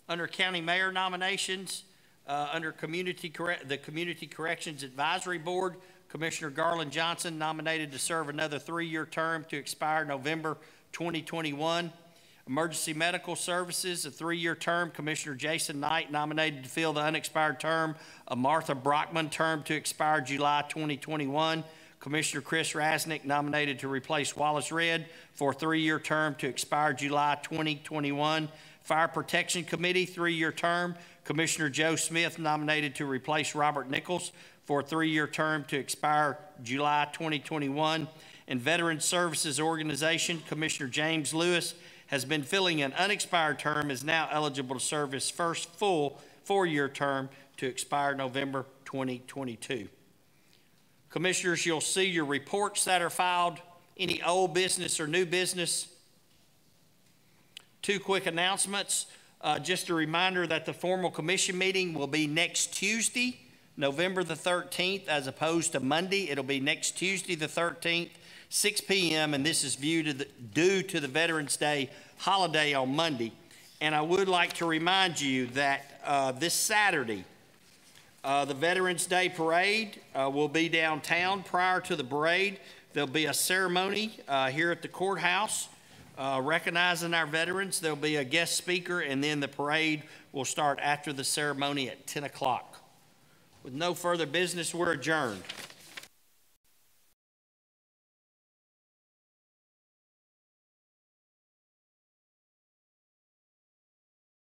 Under County Mayor nominations, under the Community Corrections Advisory Board, Commissioner Garland Johnson nominated to serve another 3-year term to expire November 2021. Emergency Medical Services, a 3-year term. Commissioner Jason Knight nominated to fill the unexpired term of Martha Brockman, term to expire July 2021. Commissioner Chris Rasnick nominated to replace Wallace Redd for a 3-year term to expire July 2021. Fire Protection Committee, 3-year term. Commissioner Joe Smith nominated to replace Robert Nichols for a 3-year term to expire July 2021. And Veteran Services Organization, Commissioner James Lewis has been filling an unexpired term, is now eligible to serve his first full 4-year term to expire November 2022. Commissioners, you'll see your reports that are filed. Any old business or new business? 2 quick announcements. Just a reminder that the formal commission meeting will be next Tuesday, November the 13th, as opposed to Monday. It'll be next Tuesday the 13th. 6 p.m., and this is due to the Veterans Day holiday on Monday. And I would like to remind you that this Saturday, the Veterans Day Parade will be downtown. Prior to the parade, there'll be a ceremony here at the courthouse recognizing our veterans. There'll be a guest speaker, and then the parade will start after the ceremony at 10 o'clock. With no further business, we're adjourned.